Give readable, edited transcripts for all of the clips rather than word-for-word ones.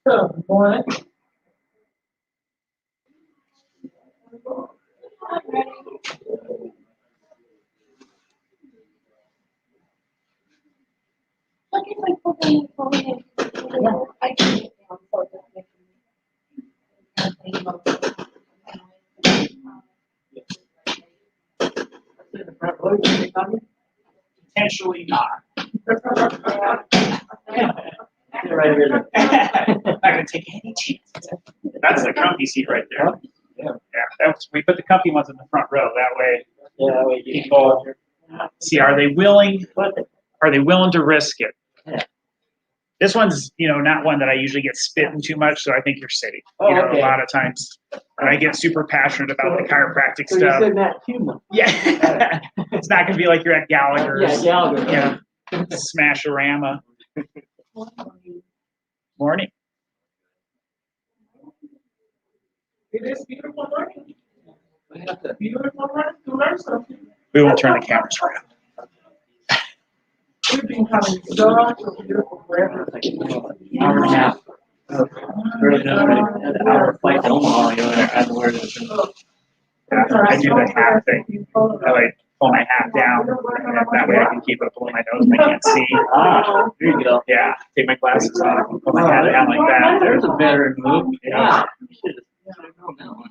Good morning. Potentially not. Right here. Not going to take any chances. That's the comfy seat right there. Yeah. We put the comfy ones in the front row. That way, Yeah, that way you people see, are they willing? Are they willing to risk it? Yeah. This one's, not one that I usually get spitting too much, so I think you're sitting. Okay. A lot of times when I get super passionate about the chiropractic So stuff. you said that human. Yeah. It's not going to be like you're at Gallagher's. Yeah, Gallagher. Yeah. Smash-a-rama. Morning. It is beautiful morning. Beautiful morning to learn something. We won't turn the cameras around. We've been having so beautiful weather. Hour and a half. Really good. An hour flight to Omaha. I do the hat thing. I like pull my hat down, and that way I can keep it below my nose and I can't see. Ah, there you go. Yeah, take my glasses off and pull my hat down like that. There's a better move. Yeah. You should have known that one.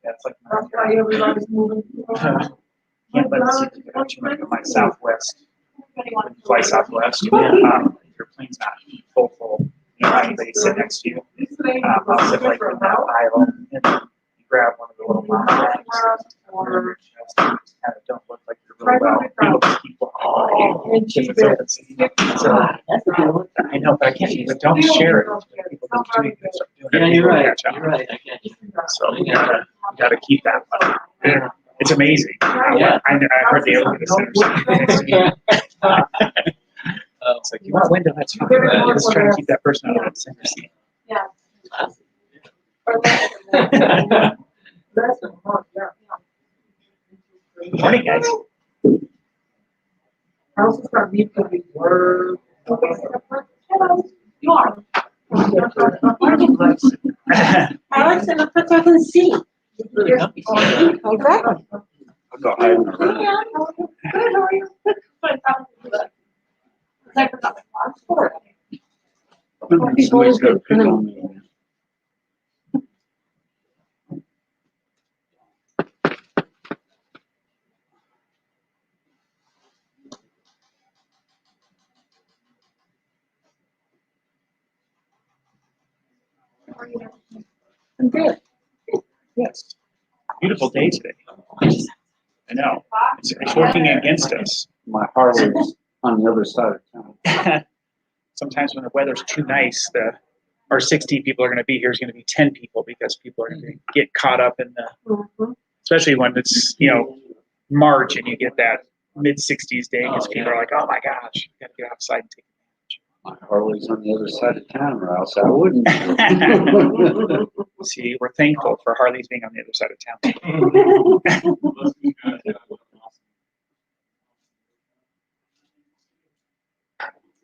That's like That's why everybody's moving. can't let the city get too much of my Southwest. Fly Southwest. Your plane's not full. Anybody sit next to you. I'll sit like in that aisle and you grab one of the little mountain bags. Kind of don't look like you're really well. People just keep looking. And she's It's open season. So, That's a good one. I know, but I can't. But don't share it. People don't do it. They start doing it. Yeah, you're right. Catch up. You're right. I get you. So you gotta keep that one. It's amazing. Yeah. I heard the other listeners. It's like, you want a window, that's fine. Let's try to keep that person out of that center seat. Yeah. Good morning, guys. How's our people word? You are. Alex, and the put I can see. Really comfy seat, right? Exactly. I'll go hide in the Hey, room. Ann, how are you? Good, how are you? I forgot my passport. People always get kind of- I'm good. Yes. Beautiful day today. I know. It's working against us. My Harley's on the other side of town. Sometimes when the weather's too nice, our 16 people are going to be here is going to be 10 people because people are going to get caught up in especially when it's, March and you get that mid-60s day because people are like, oh my gosh, you got to get outside and take My Harley's on the other side of town, or else I wouldn't. advantage. See, we're thankful for Harley's being on the other side of town.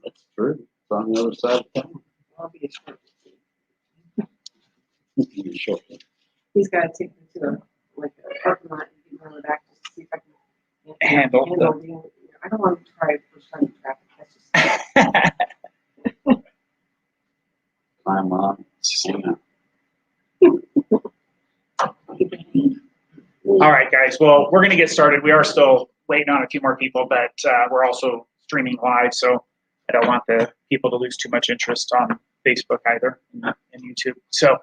That's true. It's on the other side of town. You're short. He's got to take me to a parking lot and give him back just to see if I can Handle the. I don't want to try it for some traffic. That's just. Climb on. All right, guys. Well, we're going to get started. We are still waiting on a few more people, but we're also streaming live, so I don't want the people to lose too much interest on Facebook either and YouTube. So,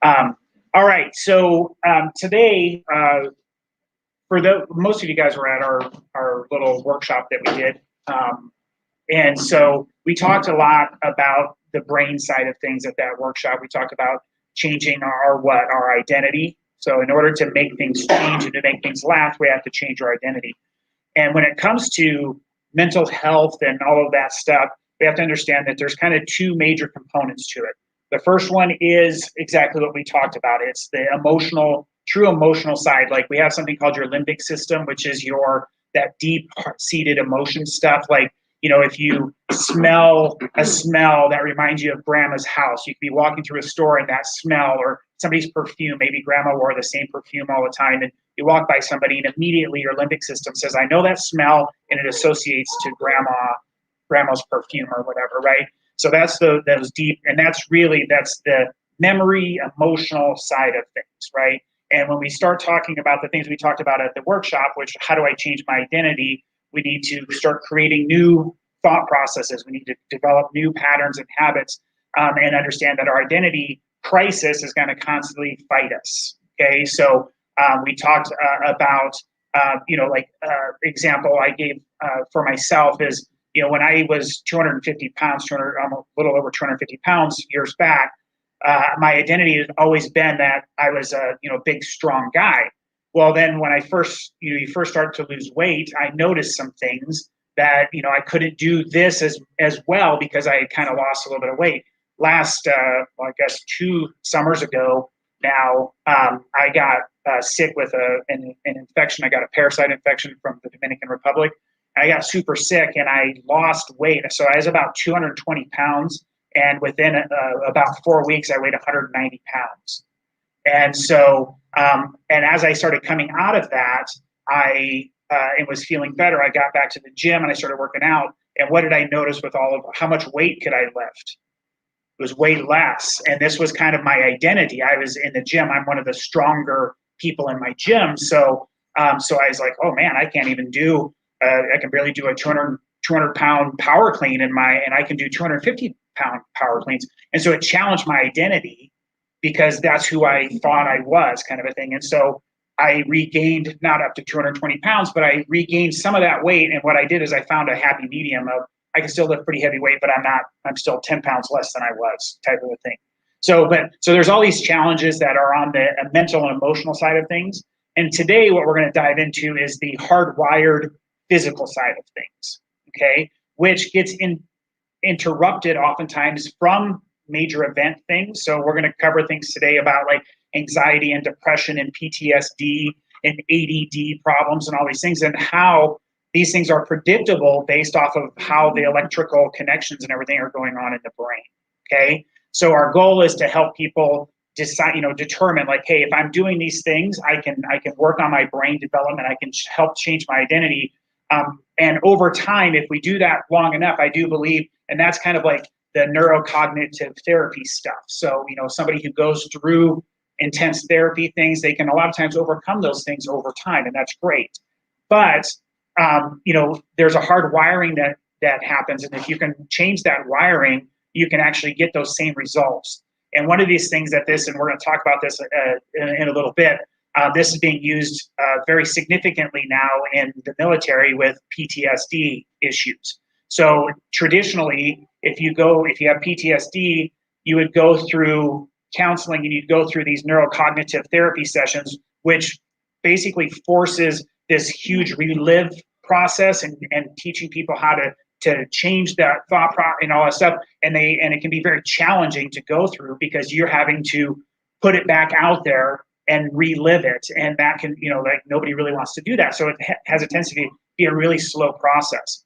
all right. So today, for most of you guys were at our little workshop that we did. And so we talked a lot about the brain side of things at that workshop. We talked about changing our identity. So in order to make things change and to make things last, we have to change our identity. And when it comes to mental health and all of that stuff, we have to understand that there's kind of two major components to it. The first one is exactly what we talked about. It's the true emotional side. Like we have something called your limbic system, which is that deep-seated emotion stuff. Like, if you smell a smell that reminds you of grandma's house, you could be walking through a store and that smell, or somebody's perfume, maybe grandma wore the same perfume all the time, and you walk by somebody and immediately your limbic system says, I know that smell, and it associates to grandma's perfume or whatever, right? So that's those deep, and that's the memory, emotional side of things, right? And when we start talking about the things we talked about at the workshop, which how do I change my identity? We need to start creating new thought processes. We need to develop new patterns and habits, and understand that our identity crisis is going to constantly fight us. Okay, so we talked about, example I gave for myself is, when I was 250 pounds, a little over 250 pounds years back, my identity has always been that I was a big, strong guy. Well, then when you first start to lose weight, I noticed some things that, I couldn't do this as well because I had kind of lost a little bit of weight. Last, I guess 2 summers ago now, I got sick with an infection. I got a parasite infection from the Dominican Republic. I got super sick and I lost weight. So I was about 220 pounds. And within about 4 weeks, I weighed 190 pounds. And so, and as I started coming out of that, I was feeling better. I got back to the gym and I started working out. And what did I notice with how much weight could I lift? It was way less. And this was kind of my identity. I was in the gym. I'm one of the stronger people in my gym. So I was like, oh man, I can't even I can barely do a 200 pound power clean and I can do 250 pound power cleans. And so it challenged my identity because that's who I thought I was, kind of a thing. And so I regained, not up to 220 pounds, but I regained some of that weight. And what I did is I found a happy medium of, I can still lift pretty heavy weight, but I'm still 10 pounds less than I was, type of a thing. So there's all these challenges that are on the mental and emotional side of things. And today what we're going to dive into is the hardwired physical side of things, okay? Which gets interrupted oftentimes from major event things. So we're going to cover things today about like anxiety and depression and PTSD and ADD problems and all these things, and how these things are predictable based off of how the electrical connections and everything are going on in the brain. Okay, so our goal is to help people determine like, hey, if I'm doing these things, I can work on my brain development. I can help change my identity. And over time, if we do that long enough, I do believe, and that's kind of like the neurocognitive therapy stuff. So, somebody who goes through intense therapy things, they can a lot of times overcome those things over time, and that's great. But there's a hard wiring that happens, and if you can change that wiring, you can actually get those same results. And one of these things and we're going to talk about this in a little bit, this is being used very significantly now in the military with PTSD issues. So traditionally, if you have PTSD, you would go through counseling and you'd go through these neurocognitive therapy sessions, which basically forces this huge relive process and teaching people how to change that thought and all that stuff. And it can be very challenging to go through because you're having to put it back out there and relive it. And that can, like nobody really wants to do that. So it has a tendency to be a really slow process.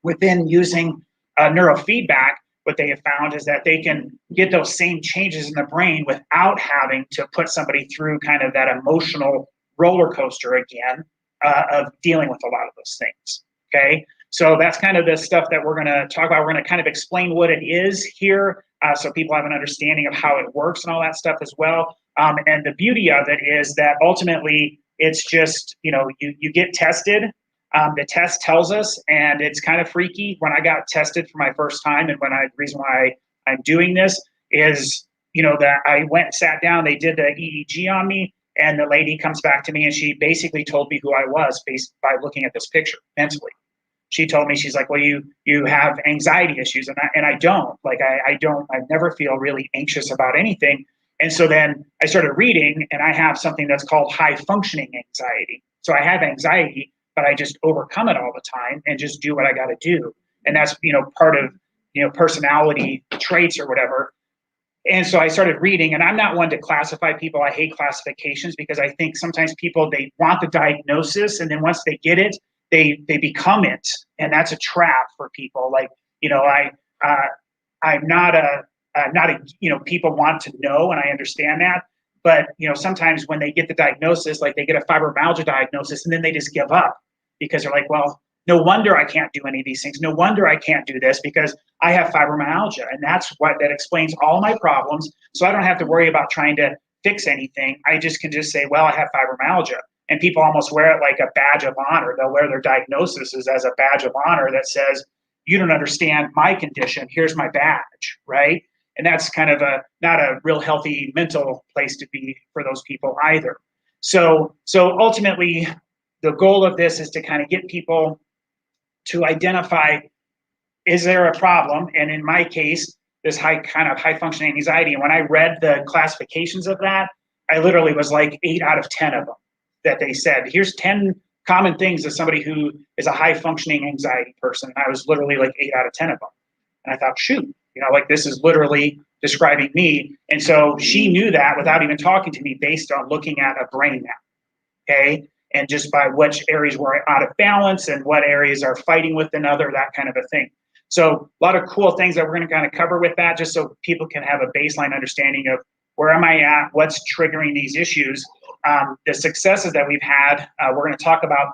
Within using neurofeedback, what they have found is that they can get those same changes in the brain without having to put somebody through kind of that emotional roller coaster again of dealing with a lot of those things. Okay, so that's kind of the stuff that we're going to talk about. We're going to kind of explain what it is here, so people have an understanding of how it works and all that stuff as well. And the beauty of it is that ultimately it's just, you get tested. The test tells us, and it's kind of freaky. When I got tested for my first time, and the reason why I'm doing this is, that I went and sat down, they did the EEG on me, and the lady comes back to me and she basically told me who I was based by looking at this picture mentally. she told me, she's like, well, you have anxiety issues, and I don't. Like I never feel really anxious about anything. And so then I started reading, and I have something that's called high functioning anxiety. So I have anxiety, but I just overcome it all the time and just do what I got to do. And that's, part of, personality traits or whatever. And so I started reading, and I'm not one to classify people. I hate classifications because I think sometimes people, they want the diagnosis, and then once they get it, they become it. And that's a trap for people. Like, I'm not a, people want to know, and I understand that. But, sometimes when they get the diagnosis, like they get a fibromyalgia diagnosis, and then they just give up because they're like, well, no wonder I can't do any of these things. No wonder I can't do this because I have fibromyalgia. And that explains all my problems. So I don't have to worry about trying to fix anything. I just can just say, well, I have fibromyalgia. And people almost wear it like a badge of honor. They'll wear their diagnosis as a badge of honor that says, you don't understand my condition. Here's my badge, right? And that's kind of not a real healthy mental place to be for those people either. So ultimately, the goal of this is to kind of get people to identify, is there a problem? And in my case, this high functioning anxiety. And when I read the classifications of that, I literally was like 8 out of 10 of them that they said, here's 10 common things of somebody who is a high functioning anxiety person. And I was literally like 8 out of 10 of them. And I thought, shoot, like this is literally describing me. And so she knew that without even talking to me based on looking at a brain map. Okay. And just by which areas were out of balance and what areas are fighting with another, that kind of a thing. So a lot of cool things that we're going to kind of cover with that, just so people can have a baseline understanding of where am I at, what's triggering these issues. The successes that we've had, we're going to talk about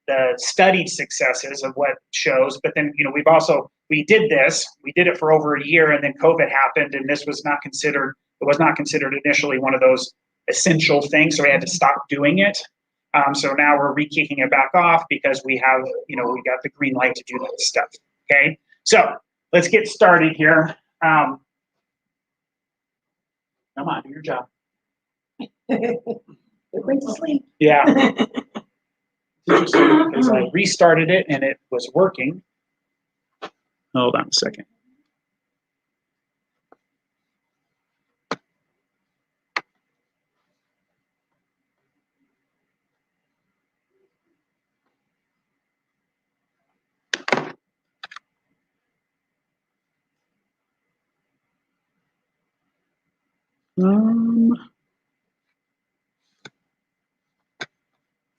the studied successes of what shows, but then, we did it for over a year, and then COVID happened, and it was not considered initially one of those essential things, so we had to stop doing it. So now we're re-kicking it back off because we have, we got the green light to do that stuff. Okay, so let's get started here. Come on, do your job. They're going to sleep. Yeah. It's interesting because I restarted it and it was working. Hold on a second.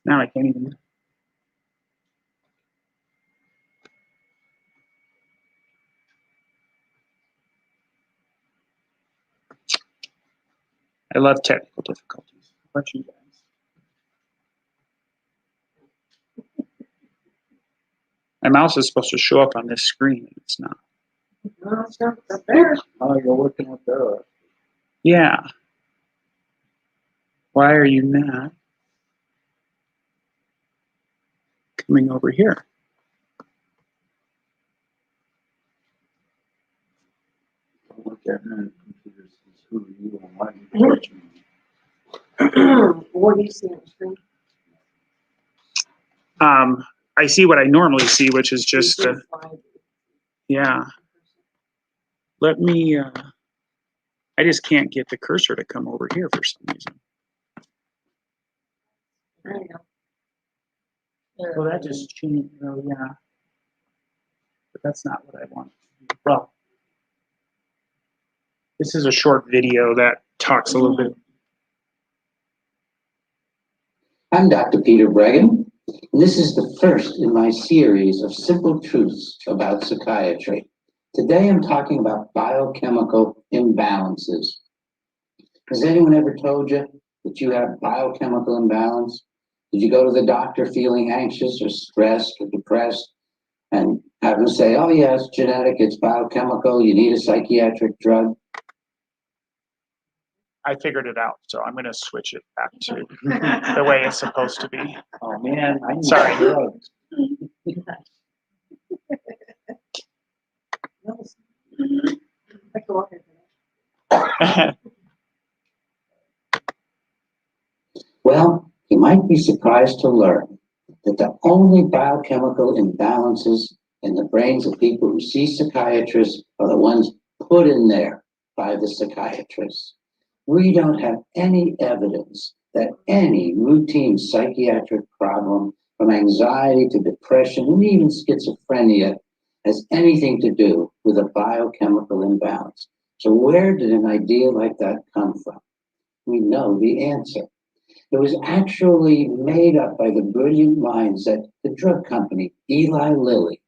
Now I can't even. I love technical difficulties. How about you guys? My mouse is supposed to show up on this screen, and it's not. No, it's not up there. Oh, you're working with those. Yeah. Why are you not coming over here? Look at her computers. Who are you and why are you? What do you see on the screen? I see what I normally see, which is just yeah. Let me. I just can't get the cursor to come over here for some reason. There you go. Well, that just changed. Oh, yeah. But that's not what I want. Well, this is a short video that talks a little bit. I'm Dr. Peter Bregan, and this is the first in my series of simple truths about psychiatry. Today I'm talking about biochemical imbalances. Has anyone ever told you that you have biochemical imbalance? Did you go to the doctor feeling anxious or stressed or depressed and have them say, oh yeah, it's genetic, it's biochemical, you need a psychiatric drug? I figured it out, so I'm going to switch it back to the way it's supposed to be. Oh man, I need Sorry. drugs. Well, you might be surprised to learn that the only biochemical imbalances in the brains of people who see psychiatrists are the ones put in there by the psychiatrists. We don't have any evidence that any routine psychiatric problem, from anxiety to depression and even schizophrenia, has anything to do with a biochemical imbalance. So where did an idea like that come from? We know the answer. It was actually made up by the brilliant minds at the drug company, Eli Lilly.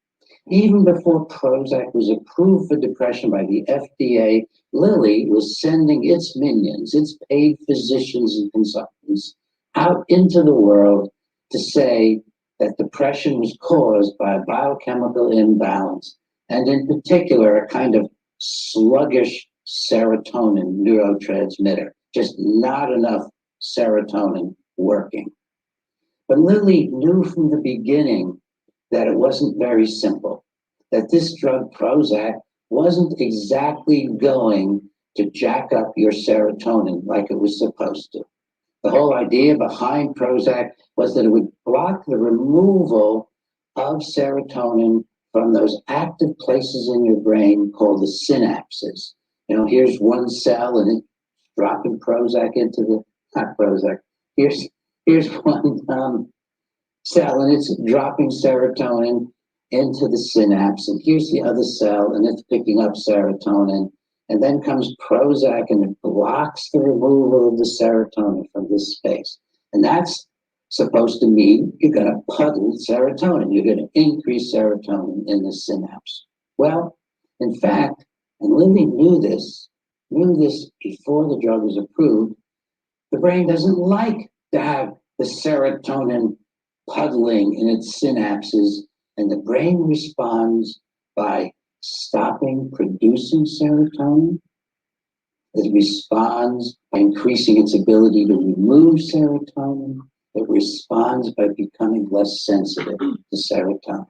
Even before Prozac was approved for depression by the FDA, Lilly was sending its minions, its paid physicians and consultants, out into the world to say that depression was caused by a biochemical imbalance, and in particular, a kind of sluggish serotonin neurotransmitter, just not enough serotonin working. But Lilly knew from the beginning that it wasn't very simple, that this drug Prozac wasn't exactly going to jack up your serotonin like it was supposed to. The whole idea behind Prozac was that it would block the removal of serotonin from those active places in your brain called the synapses. You know, here's one cell and it's dropping Prozac into the, not Prozac, here's one cell and it's dropping serotonin into the synapse, and here's the other cell and it's picking up serotonin, and then comes Prozac and it blocks the removal of the serotonin from this space. And that's supposed to mean you're going to puddle serotonin, you're going to increase serotonin in the synapse. Well, in fact, and Lilly knew this before the drug was approved, the brain doesn't like to have the serotonin puddling in its synapses, and the brain responds by stopping producing serotonin. It responds by increasing its ability to remove serotonin. It responds by becoming less sensitive to serotonin.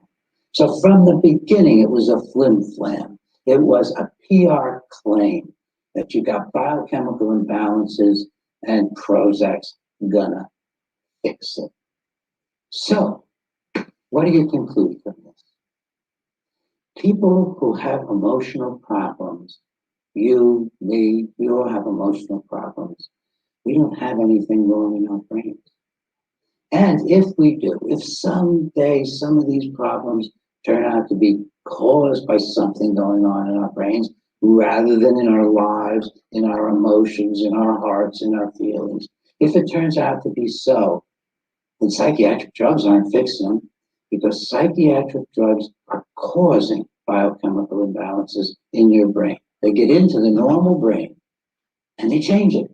So from the beginning, it was a flim-flam. It was a PR claim that you got biochemical imbalances and Prozac's gonna fix it. So, what do you conclude from this? People who have emotional problems, you, me, we all have emotional problems. We don't have anything wrong in our brains. And if we do, if someday some of these problems turn out to be caused by something going on in our brains, rather than in our lives, in our emotions, in our hearts, in our feelings, if it turns out to be so, then psychiatric drugs aren't fixing them, because psychiatric drugs are causing biochemical imbalances in your brain. They get into the normal brain and they change it.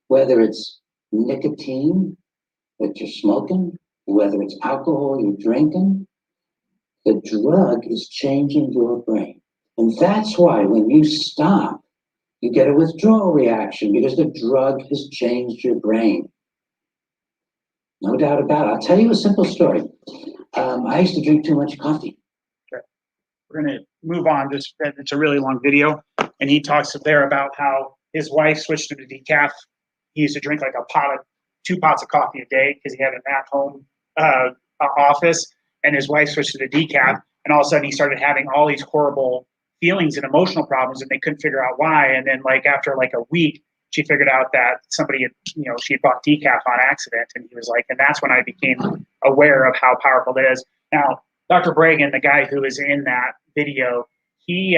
Whether it's nicotine that you're smoking, whether it's alcohol you're drinking, the drug is changing your brain. And that's why when you stop, you get a withdrawal reaction, because the drug has changed your brain. No doubt about it. I'll tell you a simple story. I used to drink too much coffee. Okay. We're going to move on. It's a really long video. And he talks there about how his wife switched to decaf. He used to drink like 2 pots of coffee a day because he had an at-home office. And his wife switched to the decaf. And all of a sudden he started having all these horrible feelings and emotional problems, and they couldn't figure out why. And then after a week, she figured out that somebody had, she had bought decaf on accident. And he was like, and that's when I became aware of how powerful it is. Now, Dr. Bregan, the guy who is in that video, he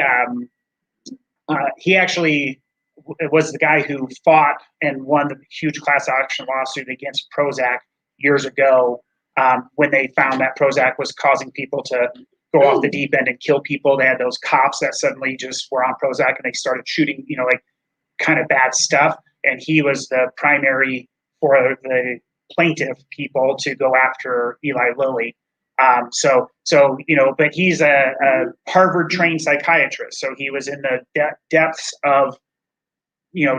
actually was the guy who fought and won the huge class action lawsuit against Prozac years ago, when they found that Prozac was causing people to go off the deep end and kill people. They had those cops that suddenly just were on Prozac and they started shooting, kind of bad stuff. And he was the primary for the plaintiff people to go after Eli Lilly. But he's a Harvard trained psychiatrist. So he was in the depths of,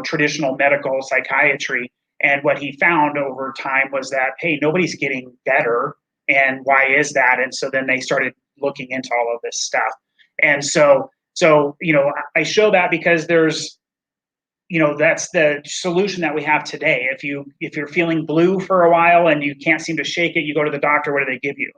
traditional medical psychiatry. And what he found over time was that, hey, nobody's getting better. And why is that? And so then they started looking into all of this stuff. And so I show that because there's that's the solution that we have today. If you're feeling blue for a while and you can't seem to shake it, you go to the doctor. What do they give you?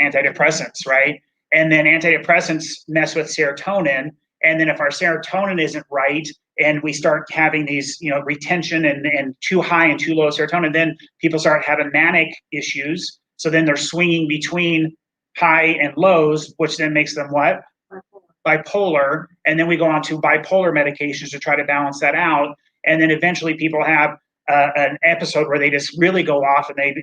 Antidepressants, right? And then antidepressants mess with serotonin. And then if our serotonin isn't right and we start having these, retention and too high and too low serotonin, then people start having manic issues. So then they're swinging between high and lows, which then makes them what? Bipolar. And then we go on to bipolar medications to try to balance that out. And then eventually people have an episode where they just really go off and they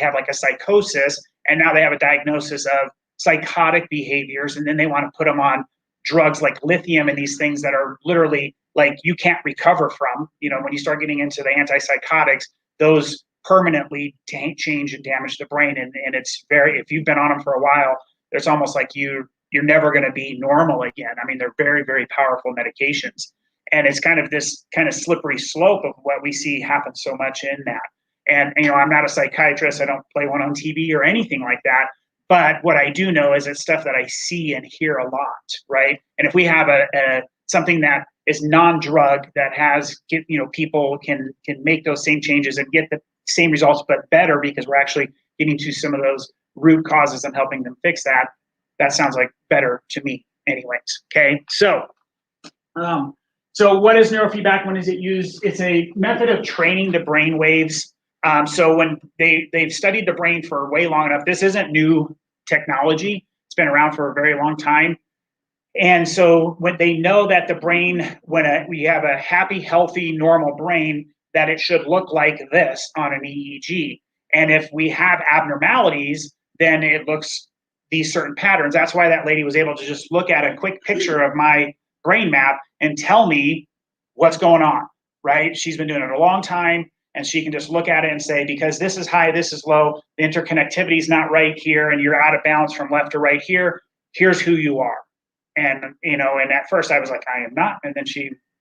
have like a psychosis, and now they have a diagnosis of psychotic behaviors, and then they want to put them on drugs like lithium and these things that are literally like you can't recover from. When you start getting into the antipsychotics, those permanently change and damage the brain, and it's if you've been on them for a while, it's almost like you're never going to be normal again. I mean, they're very, very powerful medications. And it's kind of this kind of slippery slope of what we see happen so much in that. And, I'm not a psychiatrist. I don't play one on TV or anything like that. But what I do know is it's stuff that I see and hear a lot, right? And if we have something that is non-drug that has, people can make those same changes and get the same results, but better, because we're actually getting to some of those root causes and helping them fix that. That sounds like better to me anyways, okay? So what is neurofeedback? When is it used? It's a method of training the brain waves. So when they've studied the brain for way long enough, this isn't new technology. It's been around for a very long time. And so when they know that the brain, when we have a happy, healthy, normal brain, that it should look like this on an EEG. And if we have abnormalities, then it looks these certain patterns. That's why that lady was able to just look at a quick picture of my brain map and tell me what's going on, right? She's been doing it a long time, and she can just look at it and say, because this is high, this is low, the interconnectivity is not right here, and you're out of balance from left to right here, here's who you are. And, and at first I was like, I am not. And then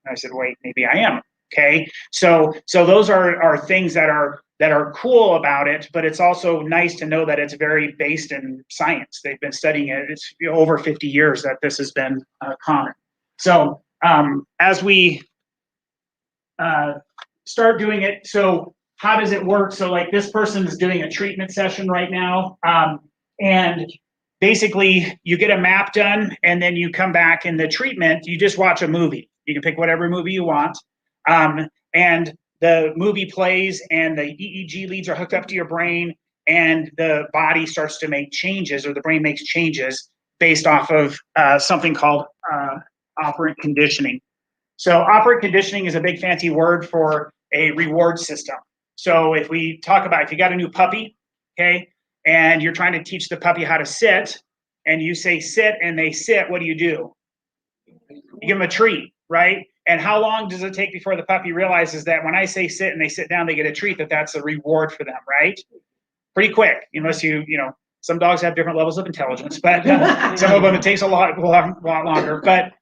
I said, wait, maybe I am. Okay. So those are things that are cool about it, but it's also nice to know that it's very based in science. They've been studying it. It's over 50 years that this has been common. So as we start doing it, so how does it work? So like this person is doing a treatment session right now, and basically you get a map done, and then you come back in the treatment, you just watch a movie. You can pick whatever movie you want. And the movie plays and the EEG leads are hooked up to your brain, and the body starts to make changes, or the brain makes changes based off of something called operant conditioning. So operant conditioning is a big fancy word for a reward system. So if we talk about, if you got a new puppy, okay, and you're trying to teach the puppy how to sit, and you say sit and they sit, what do? You give them a treat, right? And how long does it take before the puppy realizes that when I say sit and they sit down, they get a treat, that's a reward for them, right? Pretty quick, unless some dogs have different levels of intelligence, but some of them it takes a lot longer. But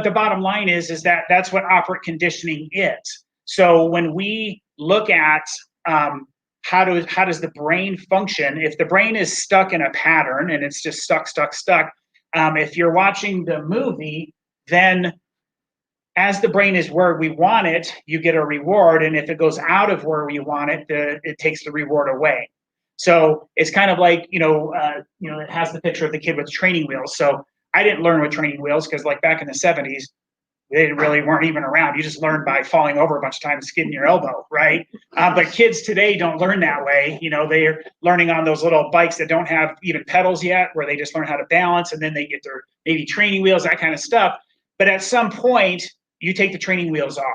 the bottom line is that that's what operant conditioning is. So when we look at how does the brain function, if the brain is stuck in a pattern and it's just stuck, if you're watching the movie, then as the brain is where we want it, you get a reward. And if it goes out of where we want it, it takes the reward away. So it's kind of like, it has the picture of the kid with training wheels. So I didn't learn with training wheels because like back in the 70s, they really weren't even around. You just learned by falling over a bunch of times, skidding your elbow, right? But kids today don't learn that way. They're learning on those little bikes that don't have even pedals yet, where they just learn how to balance, and then they get their maybe training wheels, that kind of stuff. But at some point, you take the training wheels off,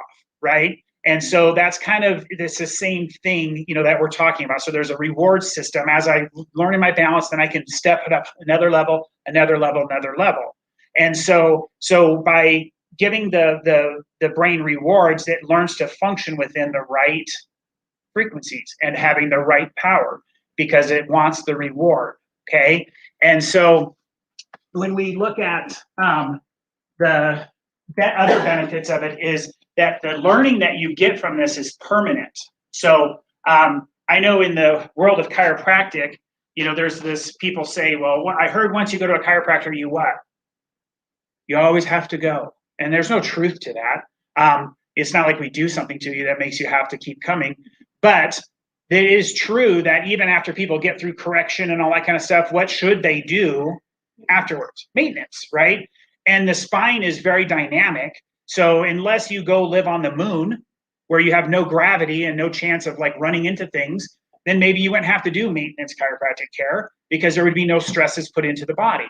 right? And so that's kind of, it's the same thing, that we're talking about. So there's a reward system. As I learn in my balance, then I can step it up another level. And so by giving the brain rewards, it learns to function within the right frequencies and having the right power because it wants the reward, okay? And so when we look at the other benefits of it is that the learning that you get from this is permanent. So I know in the world of chiropractic, there's this, people say, well, I heard once you go to a chiropractor, you what? You always have to go. And there's no truth to that. It's not like we do something to you that makes you have to keep coming. But it is true that even after people get through correction and all that kind of stuff, what should they do afterwards? Maintenance, right? And the spine is very dynamic. So unless you go live on the moon, where you have no gravity and no chance of like running into things, then maybe you wouldn't have to do maintenance chiropractic care because there would be no stresses put into the body.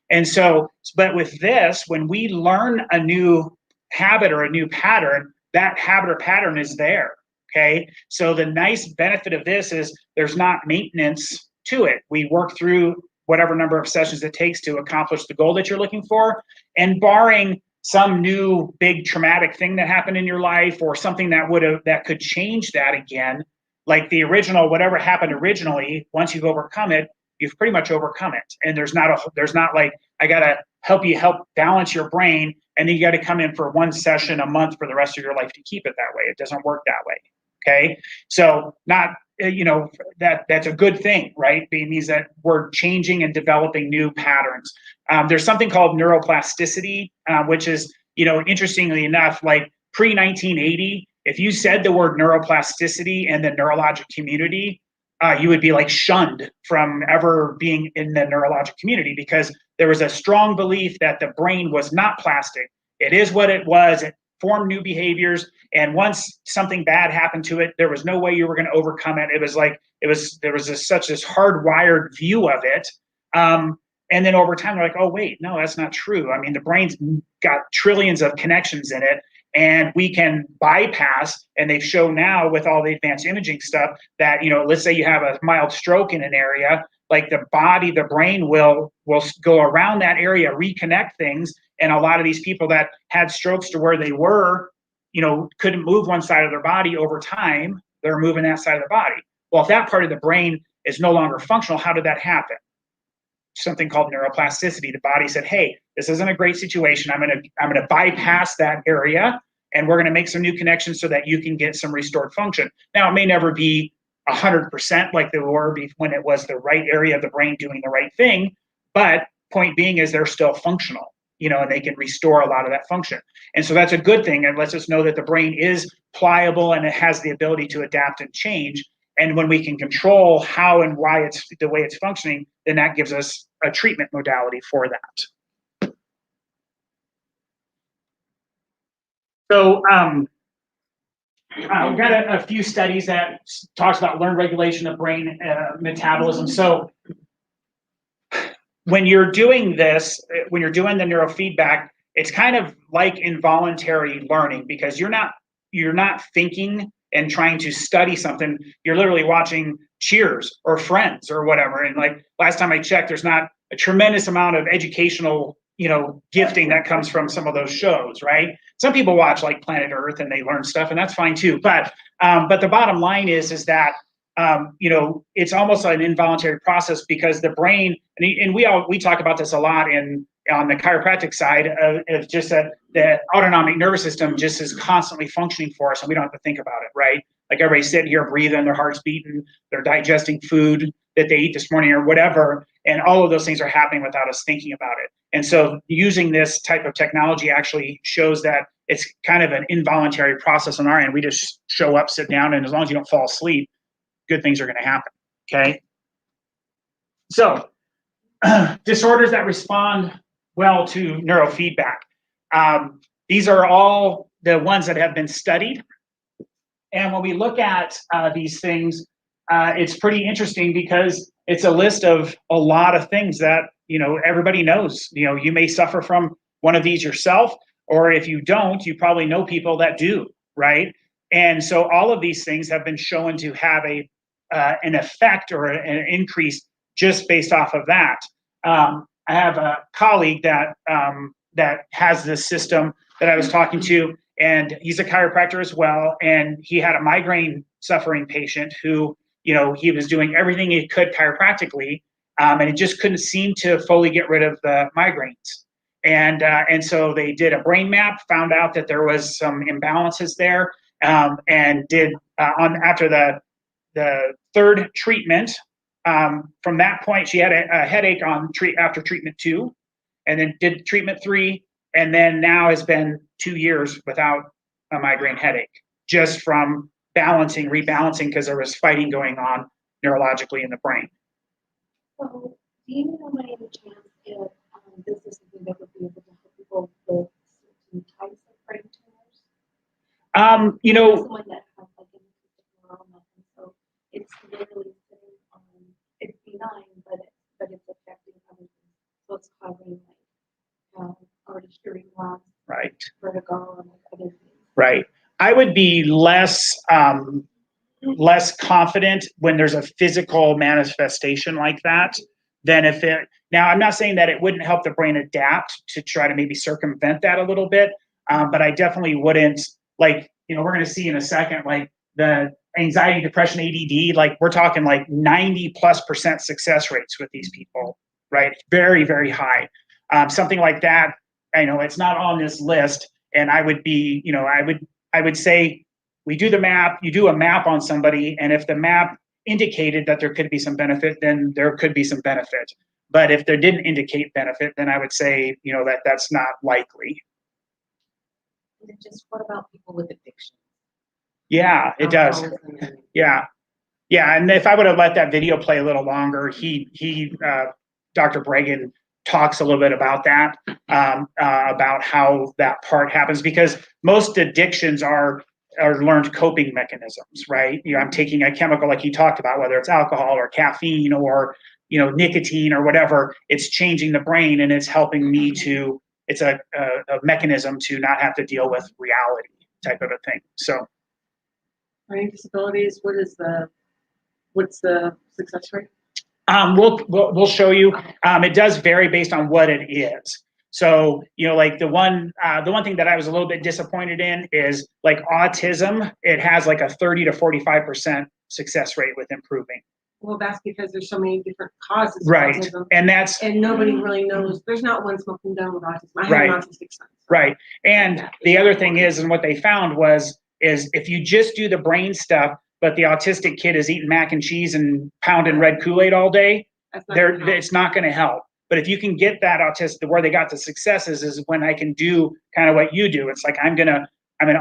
And so, but with this, when we learn a new habit or a new pattern, that habit or pattern is there. Okay. So the nice benefit of this is there's not maintenance to it. We work through whatever number of sessions it takes to accomplish the goal that you're looking for. And barring some new big traumatic thing that happened in your life or something that could change that again, like the original, whatever happened originally, once you've overcome it, you've pretty much overcome it. And there's not like, I got to help balance your brain, and then you got to come in for one session a month for the rest of your life to keep it that way. It doesn't work that way. Okay. So that's a good thing, right? It means that we're changing and developing new patterns. There's something called neuroplasticity, which is, interestingly enough, like pre-1980, if you said the word neuroplasticity in the neurologic community, you would be like shunned from ever being in the neurologic community because there was a strong belief that the brain was not plastic. It is what it was. It formed new behaviors. And once something bad happened to it, there was no way you were going to overcome it. It was like, there was such this hardwired view of it. And then over time, they're like, oh, wait, no, that's not true. I mean, the brain's got trillions of connections in it. And we can bypass, and they've shown now with all the advanced imaging stuff that, let's say you have a mild stroke in an area, like the brain will go around that area, reconnect things. And a lot of these people that had strokes to where they were, couldn't move one side of their body over time, they're moving that side of the body. Well, if that part of the brain is no longer functional, how did that happen? Something called neuroplasticity. The body said, hey, this isn't a great situation. I'm going to bypass that area, and we're going to make some new connections so that you can get some restored function. Now, it may never be 100% like they were when it was the right area of the brain doing the right thing, but point being is they're still functional, and they can restore a lot of that function. And so that's a good thing. It lets us know that the brain is pliable and it has the ability to adapt and change. And when we can control how and why it's the way it's functioning, then that gives us a treatment modality for that. So we've got a few studies that talks about learned regulation of brain metabolism. So when you're doing this, when you're doing the neurofeedback, it's kind of like involuntary learning because you're not thinking and trying to study something. You're literally watching Cheers or Friends or whatever. And like last time I checked, there's not a tremendous amount of educational, gifting that comes from some of those shows, right? Some people watch like Planet Earth and they learn stuff, and that's fine too. But the bottom line is that it's almost like an involuntary process because the brain, and we talk about this a lot on the chiropractic side of just that the autonomic nervous system just is constantly functioning for us, and we don't have to think about it, right? Like everybody's sitting here breathing, their heart's beating, they're digesting food that they eat this morning or whatever, and all of those things are happening without us thinking about it. And so using this type of technology actually shows that it's kind of an involuntary process on our end. We just show up, sit down, and as long as you don't fall asleep, good things are going to happen, okay? So disorders that respond well to neurofeedback. These are all the ones that have been studied. And when we look at these things, it's pretty interesting because it's a list of a lot of things that, everybody knows. You may suffer from one of these yourself, or if you don't, you probably know people that do, right? And so all of these things have been shown to have an effect or an increase just based off of that. I have a colleague that has this system that I was talking to, and he's a chiropractor as well. And he had a migraine suffering patient who, he was doing everything he could chiropractically, and he just couldn't seem to fully get rid of the migraines. And so they did a brain map, found out that there was some imbalances there, and did after the third treatment. From that point, she had a headache after treatment 2, and then did treatment 3, and then now has been 2 years without a migraine headache just from rebalancing, because there was fighting going on neurologically in the brain. So, do you know by any chance if this is something that would be able to help people with certain types of brain tumors? You know, Someone that has like an acoustic neuroma, and so it's literally sitting on, it's benign, but it's affecting other things. So it's causing like artery loss, right. vertigo, and like other things. Right. I would be less confident when there's a physical manifestation like that than if it. Now, I'm not saying that it wouldn't help the brain adapt to try to maybe circumvent that a little bit, but I definitely wouldn't. Like, you know, we're going to see in a second, like the anxiety, depression, ADD, like we're talking like 90+% success rates with these people, right? Very, very high. Something like that, I know it's not on this list. And I would be, you know, I would say we do the map, you do a map on somebody, and if the map indicated that there could be some benefit, then there could be some benefit. But if there didn't indicate benefit, then I would say, you know, that's not likely. And just what about people with addiction? Yeah, it does. Yeah. Yeah. And if I would have let that video play a little longer, Dr. Bregan talks a little bit about that, about how that part happens, because most addictions are learned coping mechanisms, right? You know, I'm taking a chemical like you talked about, whether it's alcohol or caffeine or, you know, nicotine or whatever, it's changing the brain and it's helping me to, it's a mechanism to not have to deal with reality type of a thing. So. Learning disabilities, what's the success rate? We'll show you. It does vary based on what it is. So, you know, like the one thing that I was a little bit disappointed in is like autism. It has like a 30 to 45% success rate with improving. Well, that's because there's so many different causes of Right, autism. and nobody really knows. There's not one smoking gun with autism. I have Right. an autistic son. Right, and the other thing is, and what they found is if you just do the brain stuff, but the autistic kid is eating mac and cheese and pounding red Kool-Aid all day, it's not going to help. But if you can get that autistic, where they got the successes is when I can do kind of what you do. It's like I'm gonna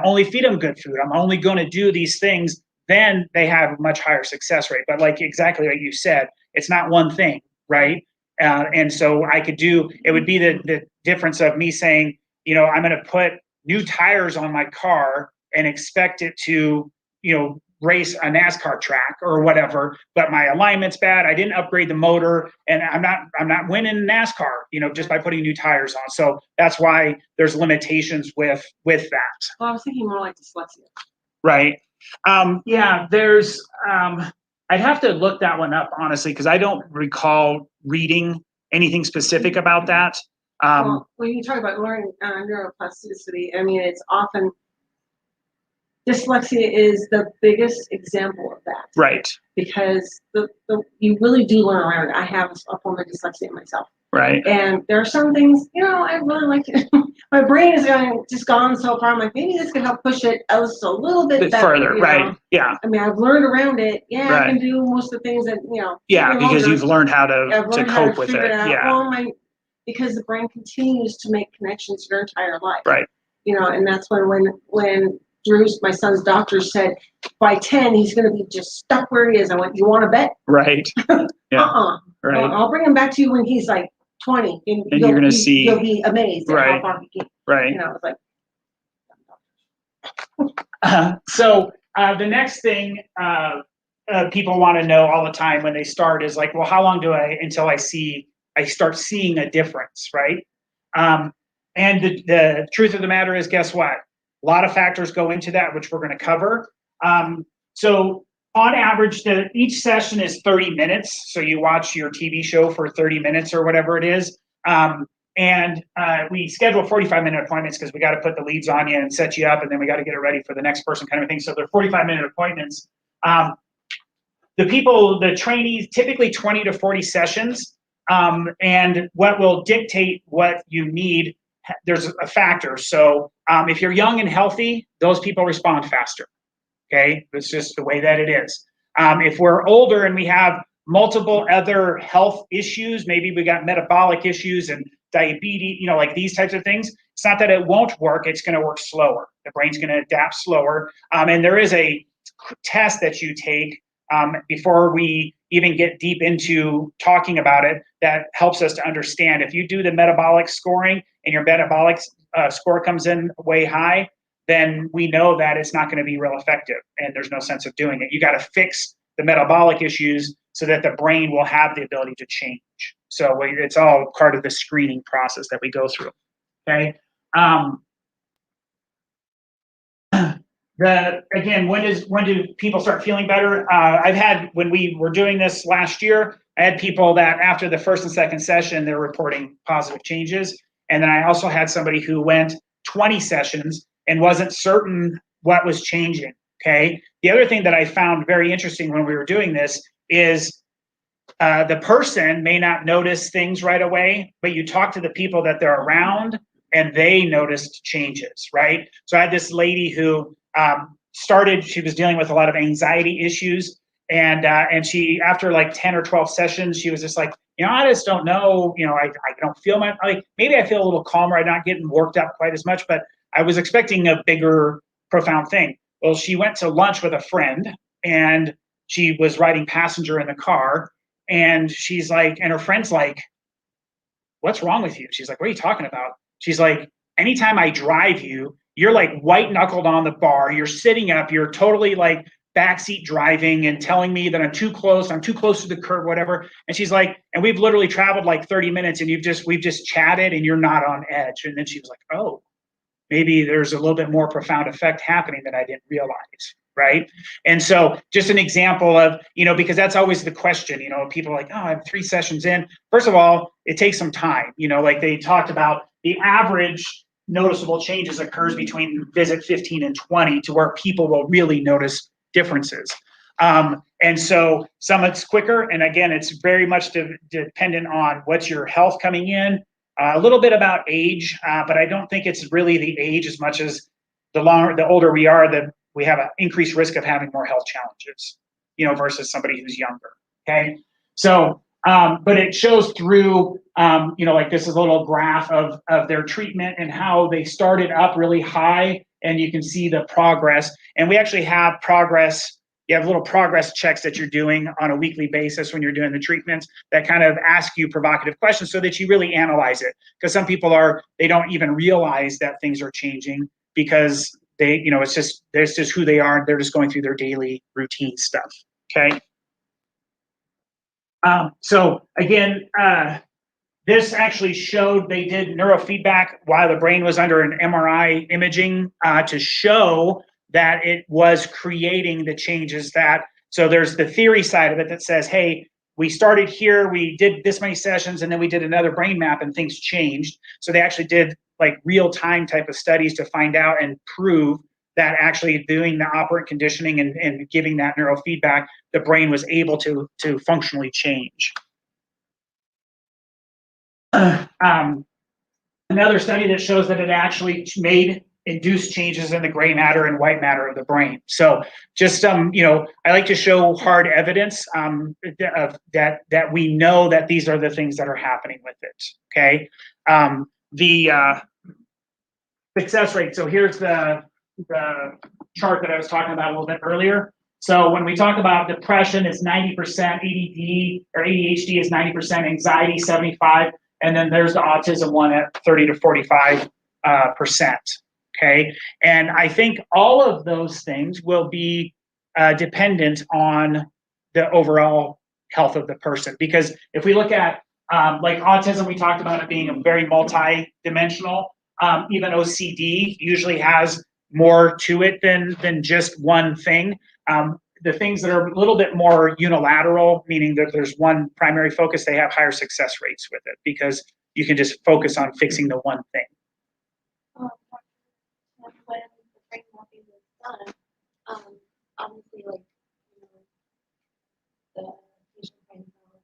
only feed them good food. I'm only going to do these things. Then they have a much higher success rate. But like exactly what you said, it's not one thing, right? And so it would be the difference of me saying, you know, I'm going to put new tires on my car and expect it to, you know, race a NASCAR track or whatever, but my alignment's bad. I didn't upgrade the motor, and I'm not winning NASCAR, you know, just by putting new tires on. So that's why there's limitations with that. Well, I was thinking more like dyslexia. Right. Yeah, there's I'd have to look that one up, honestly, because I don't recall reading anything specific about that. Well, when you talk about learning neuroplasticity, I mean, it's often dyslexia is the biggest example of that. Right. Because you really do learn around it. I have a form of dyslexia myself. Right. And there are some things, you know, I really like it. My brain is just gone so far. I'm like, maybe this could help push it just a little bit better, further. Right. Know? Yeah. I mean, I've learned around it. Yeah, right. I can do most of the things that, you know. Yeah, because you've learned how to cope with it. Yeah. Well, because the brain continues to make connections your entire life. Right. You know, and that's when Drew's, my son's doctor, said by 10 he's going to be just stuck where he is. I went, you want to bet? Right. Yeah. Right. I'll bring him back to you when he's like 20, and you're going to see. You'll be amazed at how far he came. Right. You know, it's like. So the next thing people want to know all the time when they start is like, well, how long until I start seeing a difference, right? And the truth of the matter is, guess what? A lot of factors go into that, which we're going to cover. So on average, each session is 30 minutes. So you watch your TV show for 30 minutes or whatever it is. And we schedule 45-minute appointments because we got to put the leads on you and set you up, and then we got to get it ready for the next person kind of thing. So they're 45-minute appointments. The trainees, typically 20 to 40 sessions. And what will dictate what you need, there's a factor. So if you're young and healthy, those people respond faster. Okay, it's just the way that it is. If we're older and we have multiple other health issues, maybe we got metabolic issues and diabetes, you know, like these types of things, It's not that it won't work, it's going to work slower. The brain's going to adapt slower. And there is a test that you take before we even get deep into talking about it that helps us to understand. If you do the metabolic scoring and your metabolic score comes in way high, then we know that it's not going to be real effective and there's no sense of doing it. You got to fix the metabolic issues so that the brain will have the ability to change. So it's all part of the screening process that we go through. Okay. Again, when do people start feeling better? I've had, when we were doing this last year, I had people that after the first and second session, they're reporting positive changes. And then I also had somebody who went 20 sessions and wasn't certain what was changing. Okay. The other thing that I found very interesting when we were doing this is the person may not notice things right away, but you talk to the people that they're around and they noticed changes, right? So I had this lady who she was dealing with a lot of anxiety issues. And she, after like 10 or 12 sessions, she was just like, I just don't know, I don't feel maybe I feel a little calmer. I'm not getting worked up quite as much, but I was expecting a bigger, profound thing. Well, she went to lunch with a friend and she was riding passenger in the car. And she's like, and her friend's like, what's wrong with you? She's like, what are you talking about? She's like, anytime I drive you, you're like white knuckled on the bar. You're sitting up. You're totally like backseat driving and telling me that I'm too close to the curb, whatever. And she's like, and we've literally traveled like 30 minutes and we've just chatted and you're not on edge. And then she was like, oh, maybe there's a little bit more profound effect happening that I didn't realize. Right. And so just an example of, because that's always the question, people are like, oh, I'm 3 sessions in. First of all, it takes some time, like they talked about the average noticeable changes occurs between visit 15 and 20 to where people will really notice differences. And so some it's quicker. And again, it's very much dependent on what's your health coming in, a little bit about age, but I don't think it's really the age as much as the older we are, we have an increased risk of having more health challenges, versus somebody who's younger. Okay. So, but it shows through, like this is a little graph of their treatment and how they started up really high, and you can see the progress. And we actually have progress. You have little progress checks that you're doing on a weekly basis when you're doing the treatments that kind of ask you provocative questions so that you really analyze it. Because some people they don't even realize that things are changing because it's just who they are. They're just going through their daily routine stuff. Okay. So again, this actually showed they did neurofeedback while the brain was under an MRI imaging to show that it was creating the changes so there's the theory side of it that says, hey, we started here, we did this many sessions, and then we did another brain map and things changed. So they actually did like real-time type of studies to find out and prove that actually doing the operant conditioning and giving that neurofeedback, the brain was able to functionally change. Another study that shows that it actually induced changes in the gray matter and white matter of the brain. So just, I like to show hard evidence that we know that these are the things that are happening with it, okay? The success rate. So here's the chart that I was talking about a little bit earlier. So when we talk about depression, it's 90%, ADD or ADHD is 90%, anxiety 75%, and then there's the autism one at 30 to 45%. Okay, and I think all of those things will be dependent on the overall health of the person. Because if we look at like autism, we talked about it being a very multi-dimensional. Even OCD usually has more to it than just one thing. The things that are a little bit more unilateral, meaning that there's one primary focus, they have higher success rates with it because you can just focus on fixing the one thing. When the brain mapping is done, obviously, like, the patient finds out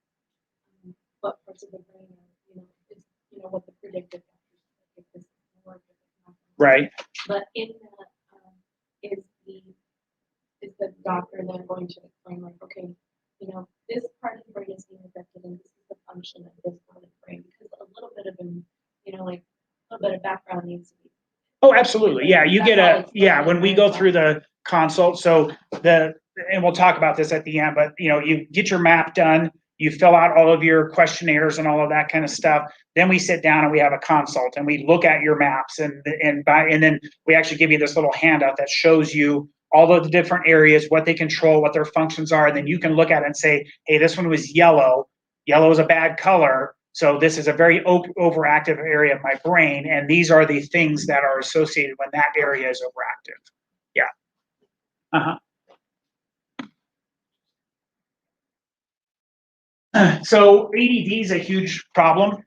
what parts of the brain are, is, what the predictive factors are, if this is more, if it's not. Right. But in that, is the doctor then going to explain, like, okay, this part of the brain is being affected, and this is the function of this part of the brain, because a little bit of a But a background needs to be. Oh, absolutely. Yeah, you get That's a, all. yeah, when we go through the consult, so and we'll talk about this at the end, but you get your map done, you fill out all of your questionnaires and all of that kind of stuff. Then we sit down and we have a consult and we look at your maps and then we actually give you this little handout that shows you all of the different areas, what they control, what their functions are. And then you can look at it and say, hey, this one was yellow. Yellow is a bad color. So this is a very overactive area of my brain, and these are the things that are associated when that area is overactive. Yeah. So ADD is a huge problem.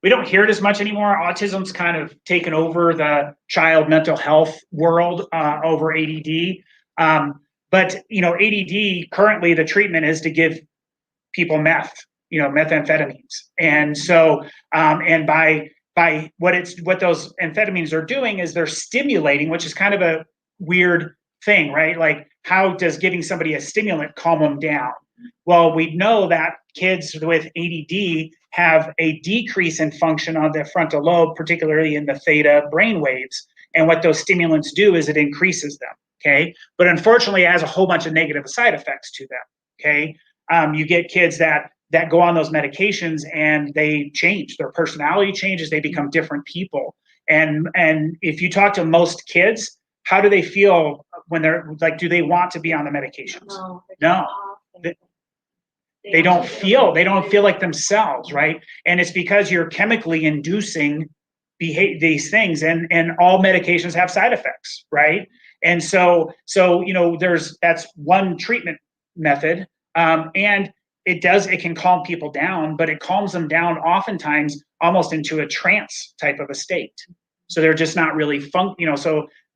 We don't hear it as much anymore. Autism's kind of taken over the child mental health world over ADD. But ADD, currently the treatment is to give people methamphetamines. And so, and by what those amphetamines are doing is they're stimulating, which is kind of a weird thing, right? Like, how does giving somebody a stimulant calm them down? Well, we know that kids with ADD have a decrease in function on the frontal lobe, particularly in the theta brain waves. And what those stimulants do is it increases them, okay? But unfortunately, it has a whole bunch of negative side effects to them, okay? You get kids that go on those medications and they change, their personality changes, they become different people. And if you talk to most kids, how do they feel when they're like, do they want to be on the medications? No. They don't feel like themselves, right? And it's because you're chemically inducing these things, and all medications have side effects, right? And so that's one treatment method, and it can calm people down, but it calms them down oftentimes almost into a trance type of a state. So they're just not really from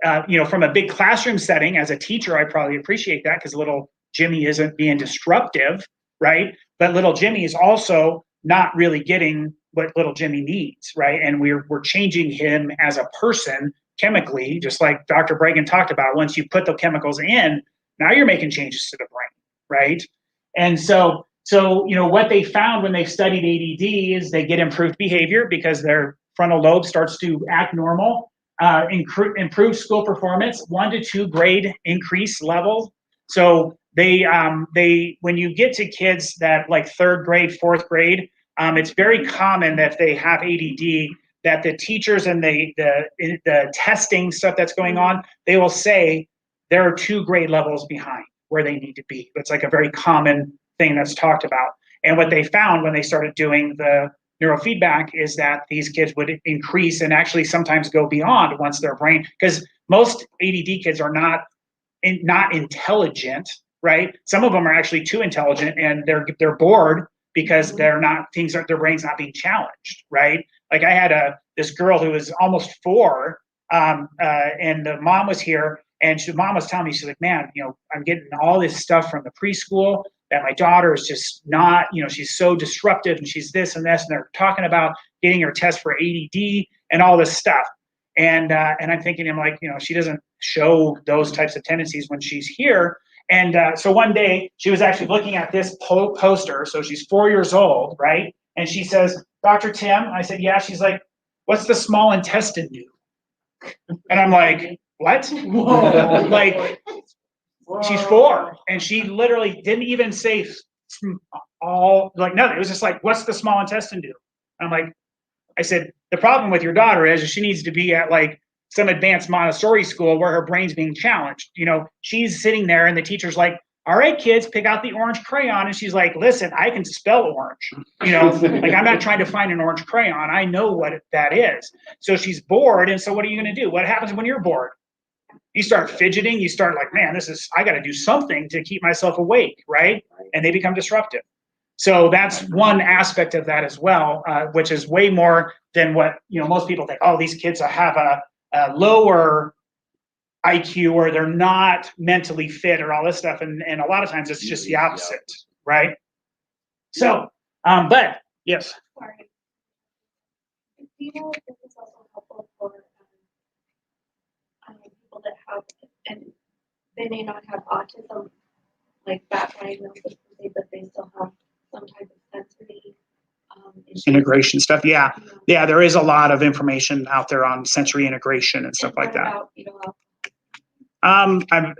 a big classroom setting, as a teacher, I probably appreciate that because little Jimmy isn't being disruptive, right? But little Jimmy is also not really getting what little Jimmy needs, right? And we're changing him as a person chemically, just like Dr. Bregan talked about. Once you put the chemicals in, now you're making changes to the brain, right? And so what they found when they studied ADD is they get improved behavior because their frontal lobe starts to act normal, improved school performance, 1 to 2 grade increase level. So they when you get to kids that like 3rd grade, 4th grade, it's very common that if they have ADD, that the teachers and the testing stuff that's going on, they will say there are 2 grade levels behind where they need to be. It's like a very common thing that's talked about. And what they found when they started doing the neurofeedback is that these kids would increase and actually sometimes go beyond once their brain, because most ADD kids are not intelligent, right? Some of them are actually too intelligent and they're bored because their brain's not being challenged, right? Like I had this girl who was almost 4, and the mom was here, and the mom was telling me, she's like, man, I'm getting all this stuff from the preschool that my daughter is just not, she's so disruptive and she's this and this, and they're talking about getting her test for ADD and all this stuff. And I'm thinking, I'm like, she doesn't show those types of tendencies when she's here. And so one day she was actually looking at this poster. So she's 4 years old, right? And she says, Dr. Tim, I said, yeah. She's like, what's the small intestine do? And I'm like, what? Whoa. Like, she's 4, and she literally didn't even say nothing. It was just like, what's the small intestine do? I'm like, I said, the problem with your daughter is she needs to be at like some advanced Montessori school where her brain's being challenged. She's sitting there and the teacher's like, all right, kids, pick out the orange crayon. And she's like, listen, I can spell orange. Like I'm not trying to find an orange crayon. I know what that is. So she's bored. And so what are you going to do? What happens when you're bored? You start fidgeting. You start like, man, I got to do something to keep myself awake, right? And they become disruptive. So that's one aspect of that as well, which is way more than what most people think. Oh, these kids have a lower IQ or they're not mentally fit or all this stuff, and a lot of times it's just the opposite, right? So, but yes. Sorry. Do you know if this is also helpful for people that have, and they may not have autism like that diagnosis, but they still have some type of sensory issues. Integration stuff. Yeah. Yeah. There is a lot of information out there on sensory integration and stuff like that. What about,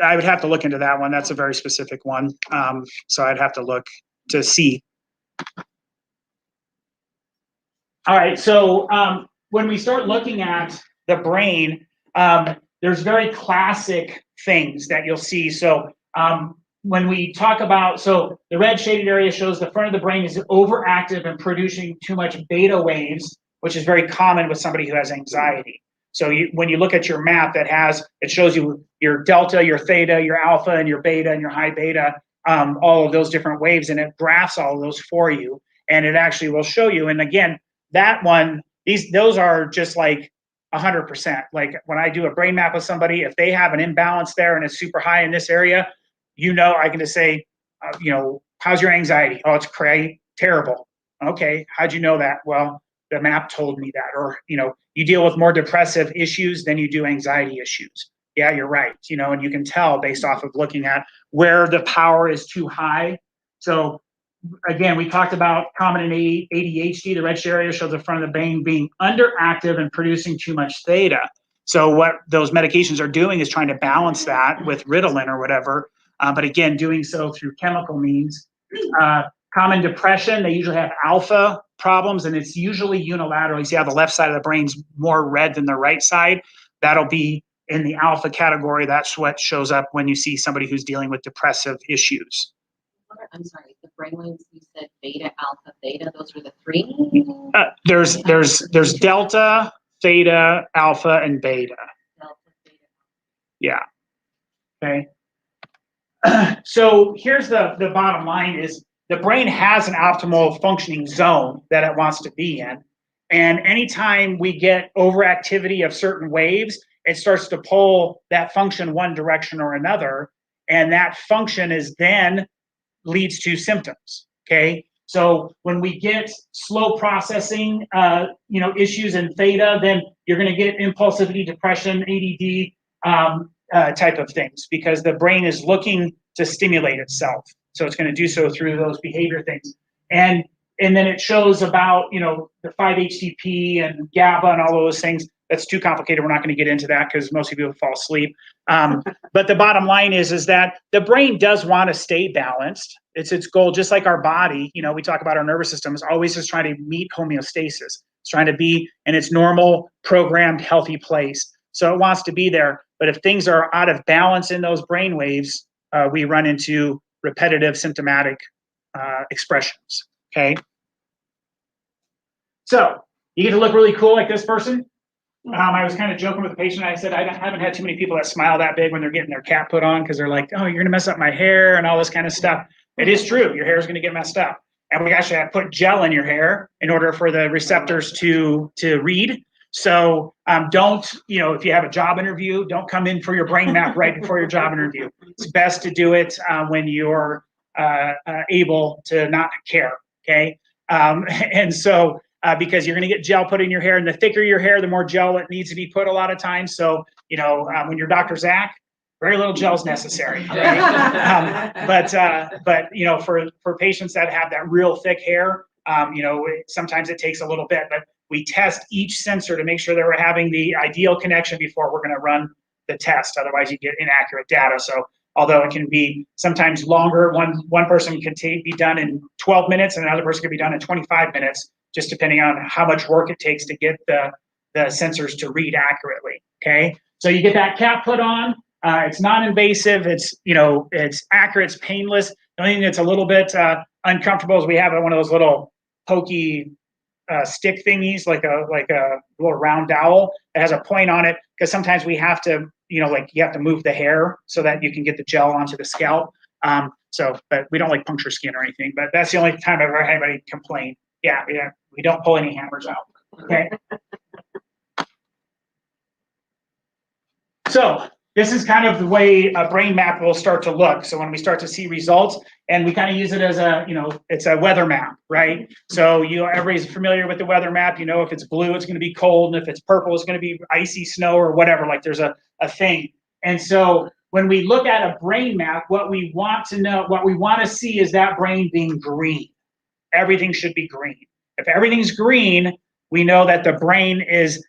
I would have to look into that one. That's a very specific one. So I'd have to look to see. All right. So when we start looking at the brain, there's very classic things that you'll see. So when we talk about, so the red shaded area shows the front of the brain is overactive and producing too much beta waves, which is very common with somebody who has anxiety. So when you look at your map it shows you your delta, your theta, your alpha, and your beta, and your high beta, all of those different waves, and it graphs all of those for you. And it actually will show you. And again, that one, those are just like 100%. Like when I do a brain map with somebody, if they have an imbalance there and it's super high in this area, I can just say, how's your anxiety? Oh, it's crazy, terrible. Okay, how'd you know that? Well, the map told me that. Or, you deal with more depressive issues than you do anxiety issues. Yeah, you're right. And you can tell based off of looking at where the power is too high. So again, we talked about common in ADHD. The red area shows the front of the brain being underactive and producing too much theta. So what those medications are doing is trying to balance that with Ritalin or whatever. But again, doing so through chemical means. Common depression, they usually have alpha problems, and it's usually unilateral. You see how the left side of the brain's more red than the right side? That'll be in the alpha category. That's what shows up when you see somebody who's dealing with depressive issues. I'm sorry, the brainwaves you said beta, alpha, theta, those are the three? There's delta, theta, alpha, and beta. Delta, theta. Yeah. Okay. So here's the bottom line is the brain has an optimal functioning zone that it wants to be in. And anytime we get overactivity of certain waves, it starts to pull that function one direction or another. And that function is then leads to symptoms. Okay. So when we get slow processing, issues in theta, then you're going to get impulsivity, depression, ADD, type of things, because the brain is looking to stimulate itself. So it's going to do so through those behavior things. And then it shows about, the 5-HTP and GABA and all those things. That's too complicated. We're not going to get into that because most of you will fall asleep. But the bottom line is that the brain does want to stay balanced. It's its goal, just like our body. We talk about our nervous system is always just trying to meet homeostasis. It's trying to be in its normal, programmed, healthy place. So it wants to be there. But if things are out of balance in those brain waves, we run into repetitive symptomatic expressions. Okay. So you get to look really cool like this person. I was kind of joking with the patient. I said, I haven't had too many people that smile that big when they're getting their cap put on because they're like, oh, you're going to mess up my hair and all this kind of stuff. It is true. Your hair is going to get messed up. And we actually have to put gel in your hair in order for the receptors to read. So don't, if you have a job interview, don't come in for your brain map right before your job interview. It's best to do it when you're able to not care. Okay. And so, because you're going to get gel put in your hair, and the thicker your hair, the more gel it needs to be put a lot of times. So, when you're Dr. Zach, very little gel is necessary. Okay? But for patients that have that real thick hair, sometimes it takes a little bit. But we test each sensor to make sure that we're having the ideal connection before we're going to run the test. Otherwise, you get inaccurate data. So, although it can be sometimes longer, one person can be done in 12 minutes, and another person can be done in 25 minutes. Just depending on how much work it takes to get the sensors to read accurately. Okay, so you get that cap put on. It's non-invasive. It's accurate. It's painless. The only thing that's a little bit uncomfortable is we have one of those little pokey stick thingies, like a little round dowel that has a point on it, because sometimes we have to, you have to move the hair so that you can get the gel onto the scalp. But we don't puncture skin or anything. But that's the only time I've ever had anybody complain. Yeah, we don't pull any hammers out. Okay. So this is kind of the way a brain map will start to look. So when we start to see results, and we kind of use it as it's a weather map, right? So everybody's familiar with the weather map. If it's blue, it's going to be cold, and if it's purple, it's going to be icy snow or whatever. There's a thing. And so when we look at a brain map, what we want to see is that brain being green. Everything should be green. If everything's green, we know that the brain is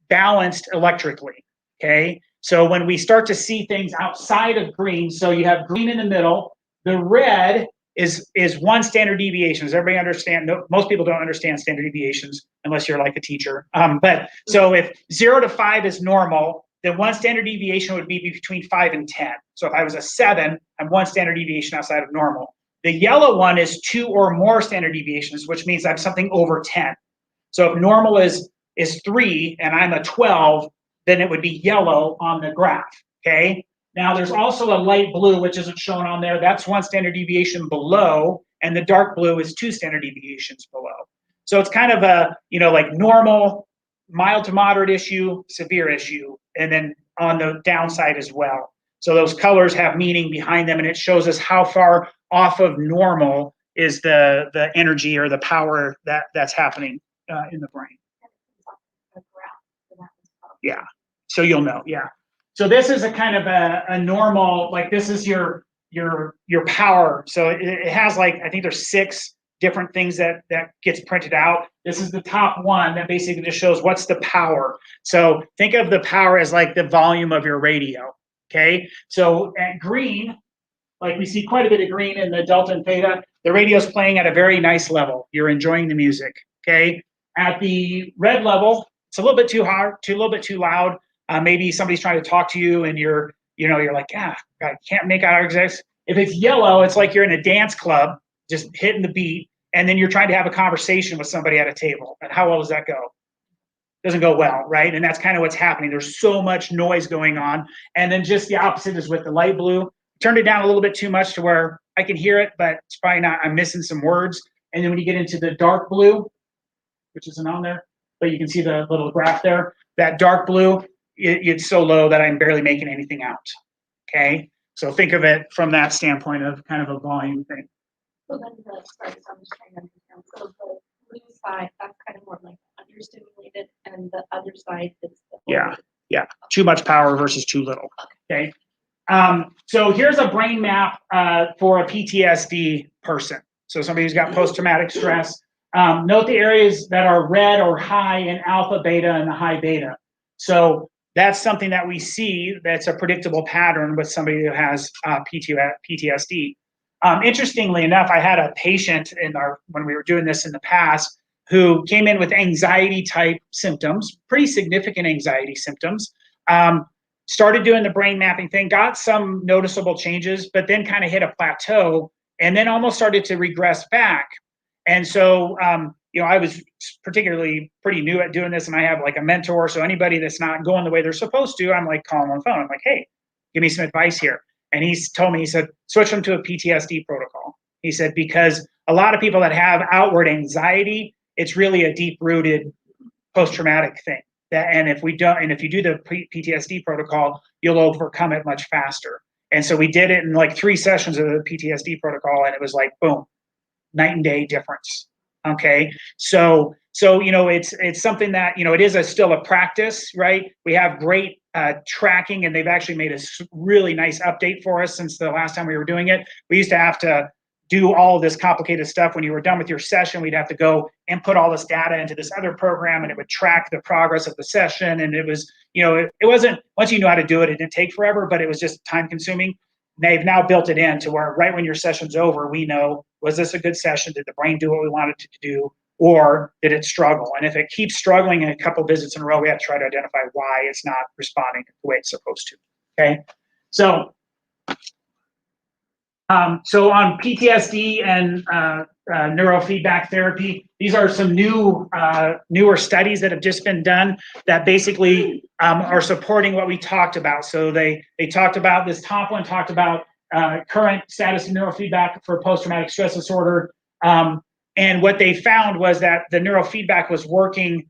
balanced electrically, okay? So when we start to see things outside of green, so you have green in the middle, the red is 1 standard deviation. Does everybody understand? No, most people don't understand standard deviations unless you're like a teacher. But so if 0 to 5 is normal, then 1 standard deviation would be between 5 and 10. So if I was a 7, I'm 1 standard deviation outside of normal. The yellow one is 2 or more standard deviations, which means I'm something over 10. So if normal is 3 and I'm a 12, then it would be yellow on the graph, okay? Now there's also a light blue, which isn't shown on there. That's 1 standard deviation below, and the dark blue is 2 standard deviations below. So it's kind of a, like normal, mild to moderate issue, severe issue, and then on the downside as well. So those colors have meaning behind them, and it shows us how far off of normal is the energy or the power that's happening in the brain. Yeah, so you'll know, yeah. So this is a kind of a normal, like this is your power. So it has like, I think there's 6 different things that gets printed out. This is the top one that basically just shows what's the power. So think of the power as like the volume of your radio, okay? So at green, like we see quite a bit of green in the delta and theta, the radio's playing at a very nice level. You're enjoying the music, okay? At the red level, it's a little bit too hard, a little bit too loud. Maybe somebody's trying to talk to you and you're like, I can't make out our execs. If it's yellow, it's like you're in a dance club, just hitting the beat, and then you're trying to have a conversation with somebody at a table. And how well does that go? Doesn't go well, right? And that's kind of what's happening. There's so much noise going on. And then just the opposite is with the light blue. Turned it down a little bit too much to where I can hear it, but it's probably not, I'm missing some words. And then when you get into the dark blue, which isn't on there, but you can see the little graph there, that dark blue, it's so low that I'm barely making anything out, okay? So think of it from that standpoint of kind of a volume thing. So then sorry, so I'm just trying to understand. So the blue side, that's kind of more like understimulated, and the other side is the Yeah, too much power versus too little, okay? So here's a brain map for a PTSD person. So somebody who's got post-traumatic stress. Note the areas that are red or high in alpha, beta, and the high beta. So that's something that we see that's a predictable pattern with somebody who has PTSD. Interestingly enough, I had a patient when we were doing this in the past who came in with anxiety type symptoms, pretty significant anxiety symptoms. Started doing the brain mapping thing, got some noticeable changes, but then kind of hit a plateau and then almost started to regress back. And so, I was particularly pretty new at doing this, and I have like a mentor. So anybody that's not going the way they're supposed to, I'm like calling on the phone. I'm like, hey, give me some advice here. And he's told me, he said, switch them to a PTSD protocol. He said, because a lot of people that have outward anxiety, it's really a deep-rooted post-traumatic thing. And if you do the PTSD protocol, you'll overcome it much faster. And so we did it in like 3 sessions of the PTSD protocol, and it was like, boom, night and day difference. Okay, so it's something that it is still a practice, right? We have great tracking, and they've actually made a really nice update for us since the last time we were doing it. We used to have to do all of this complicated stuff. When you were done with your session, we'd have to go input all this data into this other program, and it would track the progress of the session. And it was, it wasn't, once you knew how to do it, it didn't take forever, but it was just time consuming. They've now built it in to where right when your session's over, we know, was this a good session? Did the brain do what we wanted it to do? Or did it struggle? And if it keeps struggling in a couple visits in a row, we have to try to identify why it's not responding the way it's supposed to, okay? So on PTSD and neurofeedback therapy, these are some newer studies that have just been done that basically are supporting what we talked about. So they talked about, this top one talked about current status of neurofeedback for post-traumatic stress disorder. And what they found was that the neurofeedback was working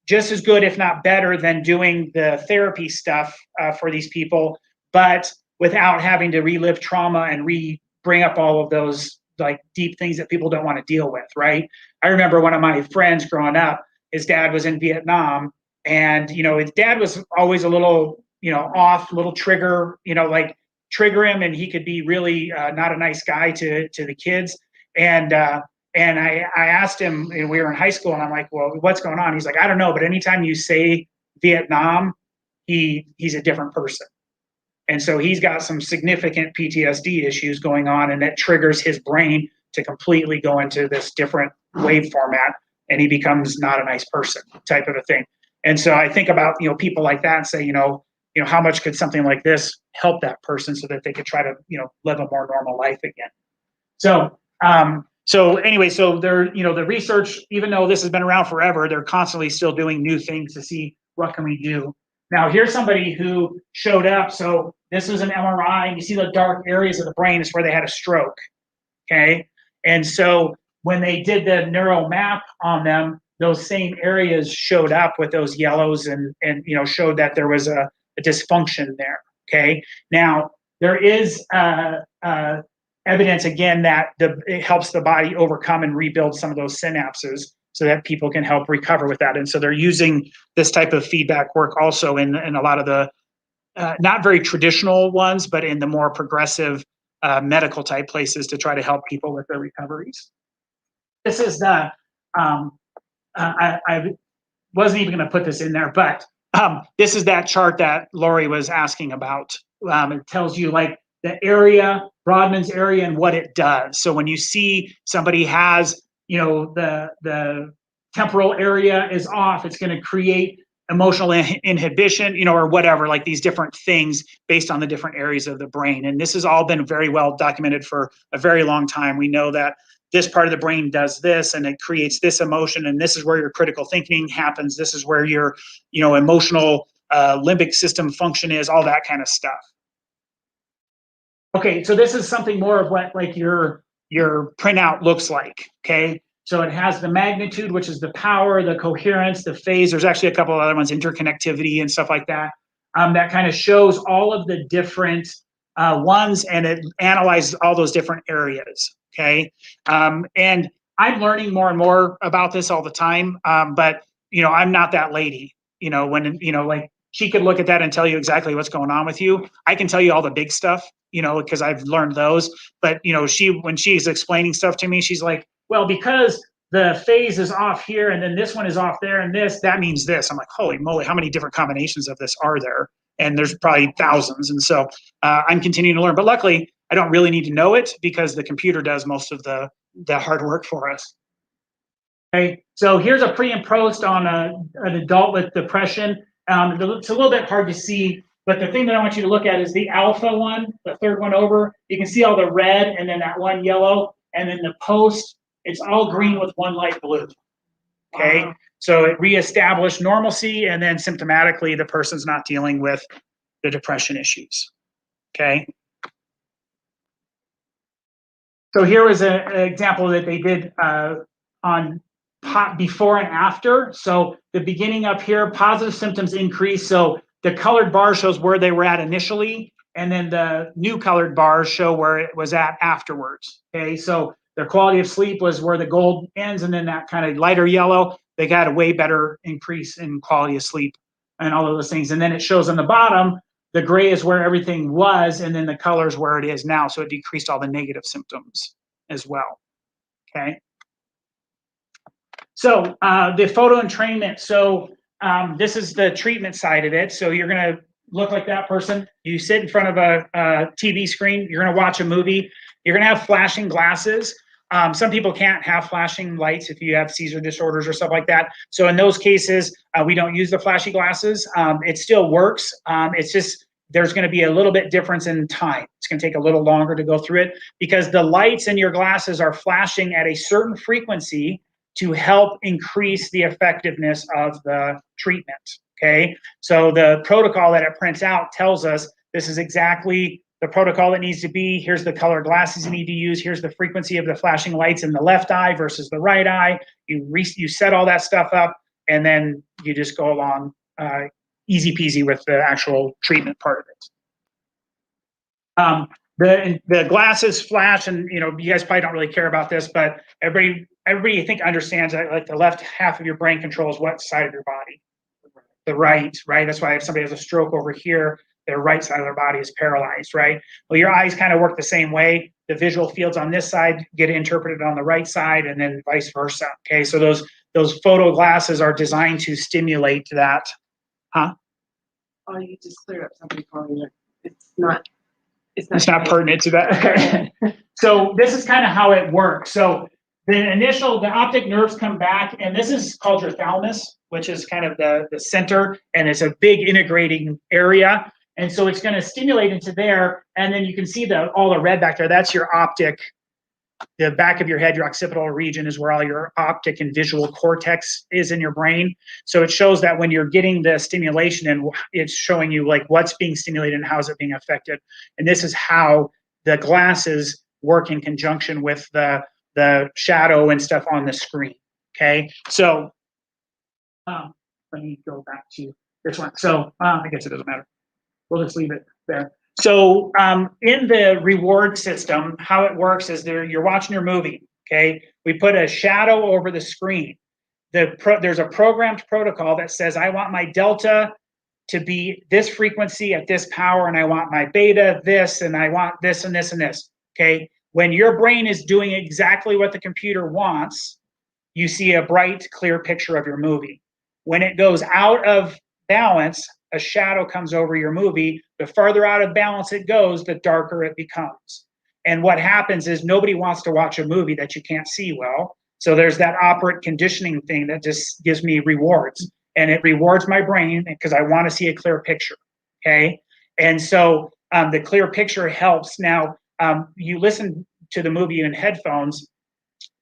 just as good, if not better, than doing the therapy stuff for these people, but without having to relive trauma and bring up all of those like deep things that people don't want to deal with, right? I remember one of my friends growing up, his dad was in Vietnam, and his dad was always a little, off, little trigger, like trigger him, and he could be really not a nice guy to the kids. And And I asked him, and we were in high school, and I'm like, well, what's going on? He's like, I don't know, but anytime you say Vietnam, he's a different person. And so he's got some significant PTSD issues going on, and that triggers his brain to completely go into this different wave format, and he becomes not a nice person type of a thing. And so I think about, people like that and say, how much could something like this help that person so that they could try to, live a more normal life again. So, anyway, so they're, the research, even though this has been around forever, they're constantly still doing new things to see what can we do. Now, here's somebody who showed up. So this was an MRI, and you see the dark areas of the brain is where they had a stroke, okay? And so when they did the neuro map on them, those same areas showed up with those yellows and showed that there was a dysfunction there, okay? Now, there is evidence, again, that it helps the body overcome and rebuild some of those synapses so that people can help recover with that. And so they're using this type of feedback work also in a lot of the not very traditional ones, but in the more progressive medical type places to try to help people with their recoveries. This is the, I wasn't even going to put this in there, but this is that chart that Lori was asking about. It tells you like the area, Brodmann's area, and what it does. So when you see somebody has, the temporal area is off, it's going to create emotional inhibition, or whatever, like these different things based on the different areas of the brain. And this has all been very well documented for a very long time. We know that this part of the brain does this, and it creates this emotion, and this is where your critical thinking happens. This is where your, emotional limbic system function is, all that kind of stuff. Okay, so this is something more of what like your printout looks like, okay? So it has the magnitude, which is the power, the coherence, the phase. There's actually a couple of other ones, interconnectivity and stuff like that. That kind of shows all of the different ones, and it analyzes all those different areas, okay? And I'm learning more and more about this all the time, but, I'm not that lady, when, like she could look at that and tell you exactly what's going on with you. I can tell you all the big stuff, because I've learned those. But, when she's explaining stuff to me, she's like, well, because the phase is off here and then this one is off there and that means this. I'm like, holy moly, how many different combinations of this are there? And there's probably thousands. And so I'm continuing to learn. But luckily, I don't really need to know it because the computer does most of the hard work for us. Okay, so here's a pre and post on an adult with depression. It's a little bit hard to see, but the thing that I want you to look at is the alpha one, the third one over. You can see all the red and then that one yellow, and then the post, it's all green with one light blue. Okay, so it reestablished normalcy, and then symptomatically the person's not dealing with the depression issues. Okay. So here was an example that they did on before and after. So the beginning up here, positive symptoms increase. So the colored bar shows where they were at initially, and then the new colored bars show where it was at afterwards. Okay, so their quality of sleep was where the gold ends, and then that kind of lighter yellow, they got a way better increase in quality of sleep and all of those things. And then it shows on the bottom, the gray is where everything was, and then the color is where it is now. So it decreased all the negative symptoms as well. Okay. So the photo entrainment. So this is the treatment side of it. So you're going to look like that person. You sit in front of a TV screen. You're going to watch a movie. You're going to have flashing glasses. Some people can't have flashing lights if you have seizure disorders or stuff like that. So in those cases, we don't use the flashy glasses. It still works. It's just there's going to be a little bit difference in time. It's going to take a little longer to go through it because the lights in your glasses are flashing at a certain frequency to help increase the effectiveness of the treatment, okay? So the protocol that it prints out tells us this is exactly the protocol that needs to be. Here's the color glasses you need to use. Here's the frequency of the flashing lights in the left eye versus the right eye. You set all that stuff up, and then you just go along easy peasy with the actual treatment part of it. The glasses flash, and you guys probably don't really care about this, but everybody I think understands that like the left half of your brain controls what side of your body? The right, right? That's why if somebody has a stroke over here, their right side of their body is paralyzed, right? Well, your eyes kind of work the same way. The visual fields on this side get interpreted on the right side, and then vice versa. Okay, so those photo glasses are designed to stimulate that. Huh? Oh, you just cleared up something for me. It's not Pertinent to that. Okay. So this is kind of how it works. So the optic nerves come back, and this is called your thalamus, which is kind of the center, and it's a big integrating area. And so it's going to stimulate into there, and then you can see all the red back there. That's your optic. The back of your head, your occipital region, is where all your optic and visual cortex is in your brain. So it shows that when you're getting the stimulation, and it's showing you like what's being stimulated and how is it being affected. And this is how the glasses work in conjunction with the shadow and stuff on the screen. Okay, so let me go back to this one. So I guess it doesn't matter. We'll just leave it there. So in the reward system, how it works is you're watching your movie, okay? We put a shadow over the screen. There's a programmed protocol that says, I want my delta to be this frequency at this power, and I want my beta this, and I want this and this and this, okay? When your brain is doing exactly what the computer wants, you see a bright, clear picture of your movie. When it goes out of balance, a shadow comes over your movie. The farther out of balance it goes, the darker it becomes. And what happens is nobody wants to watch a movie that you can't see well. So there's that operant conditioning thing that just gives me rewards. And it rewards my brain because I want to see a clear picture, okay? And so the clear picture helps. Now, you listen to the movie in headphones.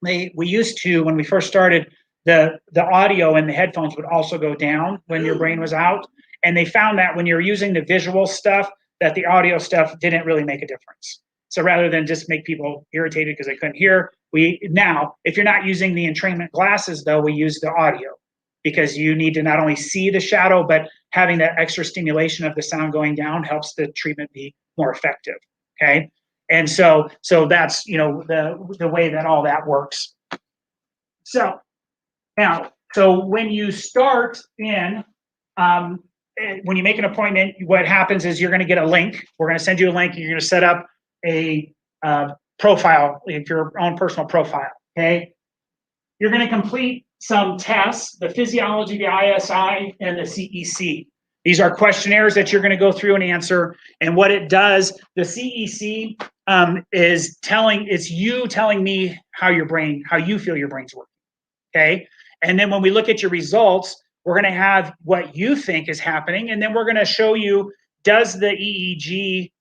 We used to, when we first started, the audio in the headphones would also go down when your brain was out. And they found that when you're using the visual stuff, that the audio stuff didn't really make a difference. So rather than just make people irritated because they couldn't hear, now, if you're not using the entrainment glasses, though, we use the audio because you need to not only see the shadow, but having that extra stimulation of the sound going down helps the treatment be more effective, okay? And so that's, the way that all that works. So now, when you start in, when you make an appointment, what happens is you're going to get a link. We're going to send you a link. And you're going to set up a profile, your own personal profile, okay? You're going to complete some tests, the physiology, the ISI, and the CEC. These are questionnaires that you're going to go through and answer. And what it does, the CEC it's you telling me how you feel your brain's working, okay? And then when we look at your results, we're going to have what you think is happening, and then we're going to show you, does the EEG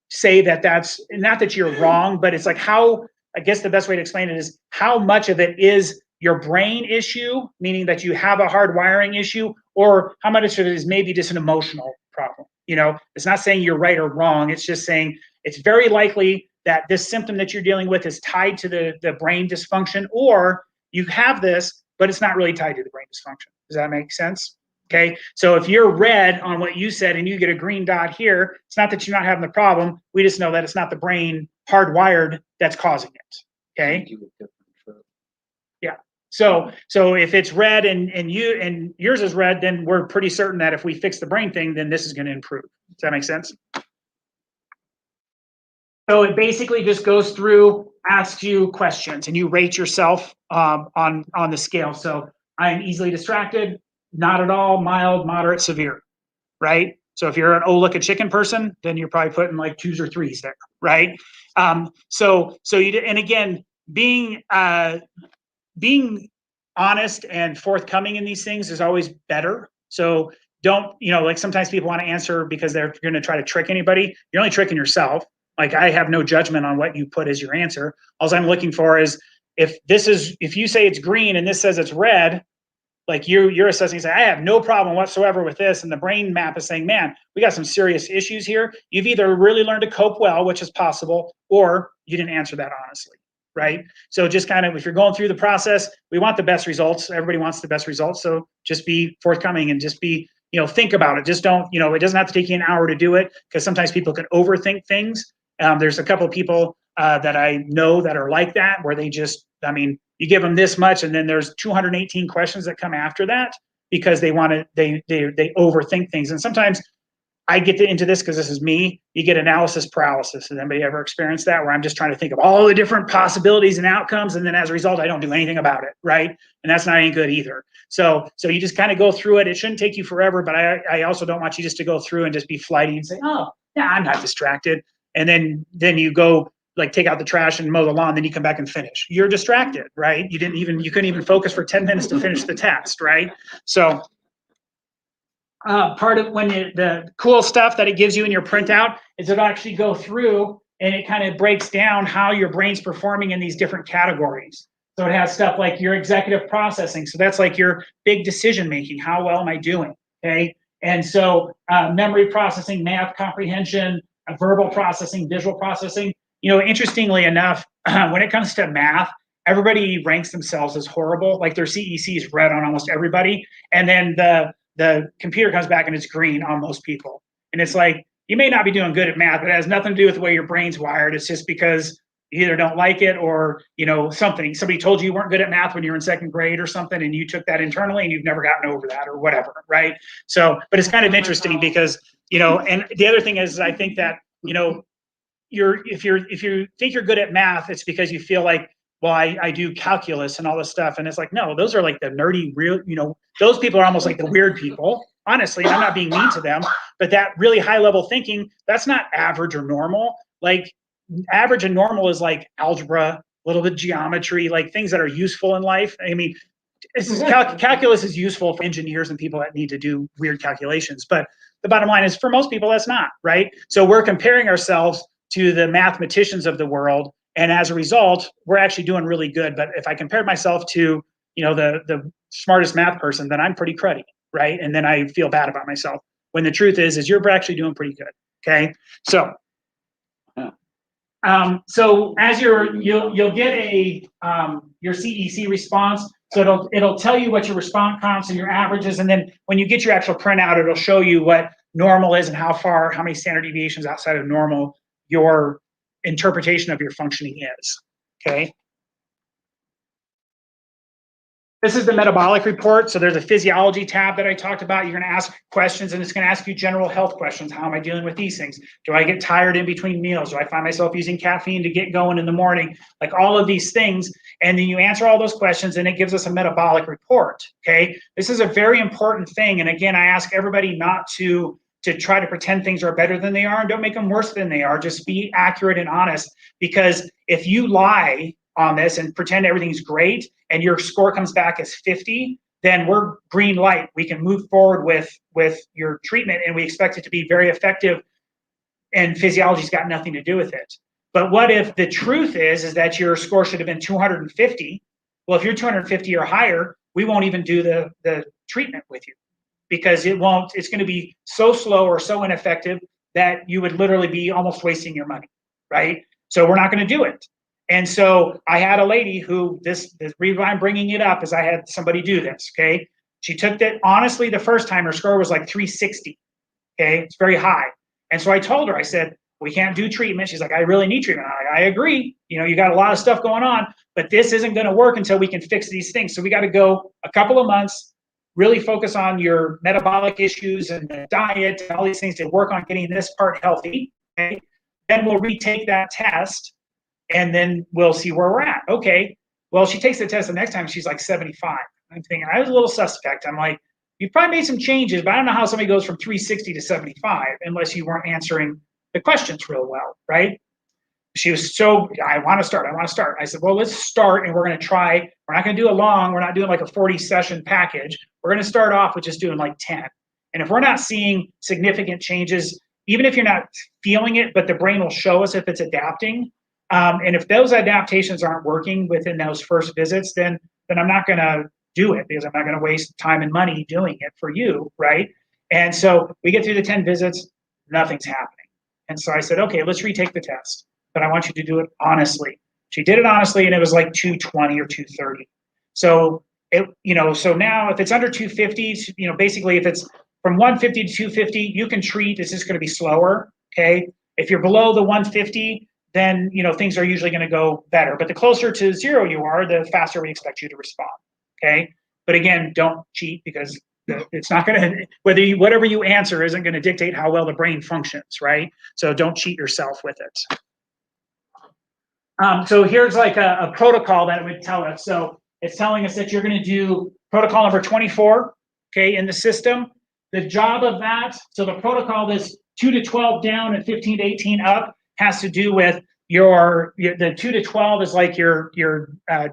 say that's, not that you're wrong, but it's like I guess the best way to explain it is how much of it is your brain issue, meaning that you have a hard wiring issue, or how much of it is maybe just an emotional problem. It's not saying you're right or wrong. It's just saying it's very likely that this symptom that you're dealing with is tied to the brain dysfunction, or you have this, but it's not really tied to the brain dysfunction. Does that make sense? Okay, so if you're red on what you said and you get a green dot here, it's not that you're not having the problem. We just know that it's not the brain hardwired that's causing it. Okay. Yeah. So if it's red and yours is red, then we're pretty certain that if we fix the brain thing, then this is going to improve. Does that make sense? So it basically just goes through, asks you questions, and you rate yourself on the scale. So I am easily distracted, not at all, mild, moderate, severe, right? So if you're an look a chicken person, then you're probably putting like 2s or 3s there, right? So you, and again, being honest and forthcoming in these things is always better. So don't, like sometimes people want to answer because they're going to try to trick anybody. You're only tricking yourself. Like I have no judgment on what you put as your answer. All I'm looking for is if you say it's green and this says it's red, like you're assessing, say, I have no problem whatsoever with this. And the brain map is saying, man, we got some serious issues here. You've either really learned to cope well, which is possible, or you didn't answer that honestly, right? So just kind of, if you're going through the process, we want the best results. Everybody wants the best results. So just be forthcoming and just be, think about it. Just don't, it doesn't have to take you an hour to do it, because sometimes people can overthink things. There's a couple of people that I know that are like that, where they just, you give them this much, and then there's 218 questions that come after that because they want to, they overthink things. And sometimes I get into this because this is me. You get analysis paralysis. Has anybody ever experienced that, where I'm just trying to think of all the different possibilities and outcomes, and then as a result, I don't do anything about it, right? And that's not any good either. So you just kind of go through it. It shouldn't take you forever, but I also don't want you just to go through and just be flighty and say, oh, yeah, I'm not distracted. And then you go like take out the trash and mow the lawn, then you come back and finish. You're distracted, right? You couldn't even focus for 10 minutes to finish the test, right? So part of the cool stuff that it gives you in your printout is it'll actually go through and it kind of breaks down how your brain's performing in these different categories. So it has stuff like your executive processing. So that's like your big decision making. How well am I doing? Okay. And so memory processing, math comprehension, verbal processing, visual processing. You know, interestingly enough, when it comes to math, everybody ranks themselves as horrible. Like their CEC is red on almost everybody. And then the computer comes back and it's green on most people. And it's like, you may not be doing good at math, but it has nothing to do with the way your brain's wired. It's just because you either don't like it or, you know, somebody told you weren't good at math when you were in second grade or something, and you took that internally and you've never gotten over that or whatever, right? So, but it's kind of interesting because, you know, and the other thing is I think that, you know, if you think you're good at math, it's because you feel like, well, I do calculus and all this stuff. And it's like, no, those are like the nerdy, real, you know, those people are almost like the weird people, honestly. And I'm not being mean to them, but that really high level thinking, that's not average or normal. Like average and normal is like algebra, a little bit of geometry, like things that are useful in life. I mean, calculus is useful for engineers and people that need to do weird calculations. But the bottom line is for most people, that's not, right? So we're comparing ourselves to the mathematicians of the world. And as a result, we're actually doing really good. But if I compared myself to, you know, the smartest math person, then I'm pretty cruddy, right? And then I feel bad about myself. When the truth is you're actually doing pretty good. Okay. So, so as you'll get a your CEC response. So it'll tell you what your response counts and your averages. And then when you get your actual printout, it'll show you what normal is and how many standard deviations outside of normal your interpretation of your functioning is, okay? This is the metabolic report. So there's a physiology tab that I talked about. You're gonna ask questions and it's gonna ask you general health questions. How am I dealing with these things? Do I get tired in between meals? Do I find myself using caffeine to get going in the morning? Like all of these things. And then you answer all those questions and it gives us a metabolic report, okay? This is a very important thing. And again, I ask everybody not to try to pretend things are better than they are, and don't make them worse than they are. Just be accurate and honest, because if you lie on this and pretend everything's great and your score comes back as 50, then we're green light. We can move forward with your treatment and we expect it to be very effective, and physiology's got nothing to do with it. But what if the truth is that your score should have been 250? Well, if you're 250 or higher, we won't even do the treatment with you, because it's going to be so slow or so ineffective that you would literally be almost wasting your money, right? So we're not going to do it. And so I had a lady who, the reason I'm bringing it up is I had somebody do this, okay? She took that, honestly, the first time her score was like 360, okay? It's very high. And so I told her, I said, we can't do treatment. She's like, I really need treatment. I agree. You know, you got a lot of stuff going on, but this isn't going to work until we can fix these things. So we got to go a couple of months, really focus on your metabolic issues and the diet and all these things to work on getting this part healthy, okay? Then we'll retake that test and then we'll see where we're at. Okay, well, she takes the test the next time, she's like 75. I'm thinking, I was a little suspect. I'm like, you probably made some changes, but I don't know how somebody goes from 360 to 75 unless you weren't answering the questions real well, right? She was so, I want to start. I said, well, let's start and we're going to try. We're not going to do we're not doing like a 40 session package. We're going to start off with just doing like 10. And if we're not seeing significant changes, even if you're not feeling it, but the brain will show us if it's adapting. And if those adaptations aren't working within those first visits, then I'm not going to do it, because I'm not going to waste time and money doing it for you, right? And so we get through the 10 visits, nothing's happening. And so I said, okay, let's retake the test, but I want you to do it honestly. She did it honestly, and it was like 220 or 230. So so now if it's under 250, basically if it's from 150 to 250, you can treat. It's just going to be slower, okay? If you're below the 150, then things are usually going to go better. But the closer to 0 you are, the faster we expect you to respond, okay? But again, don't cheat, because It's not going to, whatever you answer isn't going to dictate how well the brain functions, right? So don't cheat yourself with it. So here's like a protocol that it would tell us. So it's telling us that you're going to do protocol number 24, okay, in the system. The job of that, so the protocol is 2 to 12 down and 15 to 18 up, has to do with the 2 to 12 is like your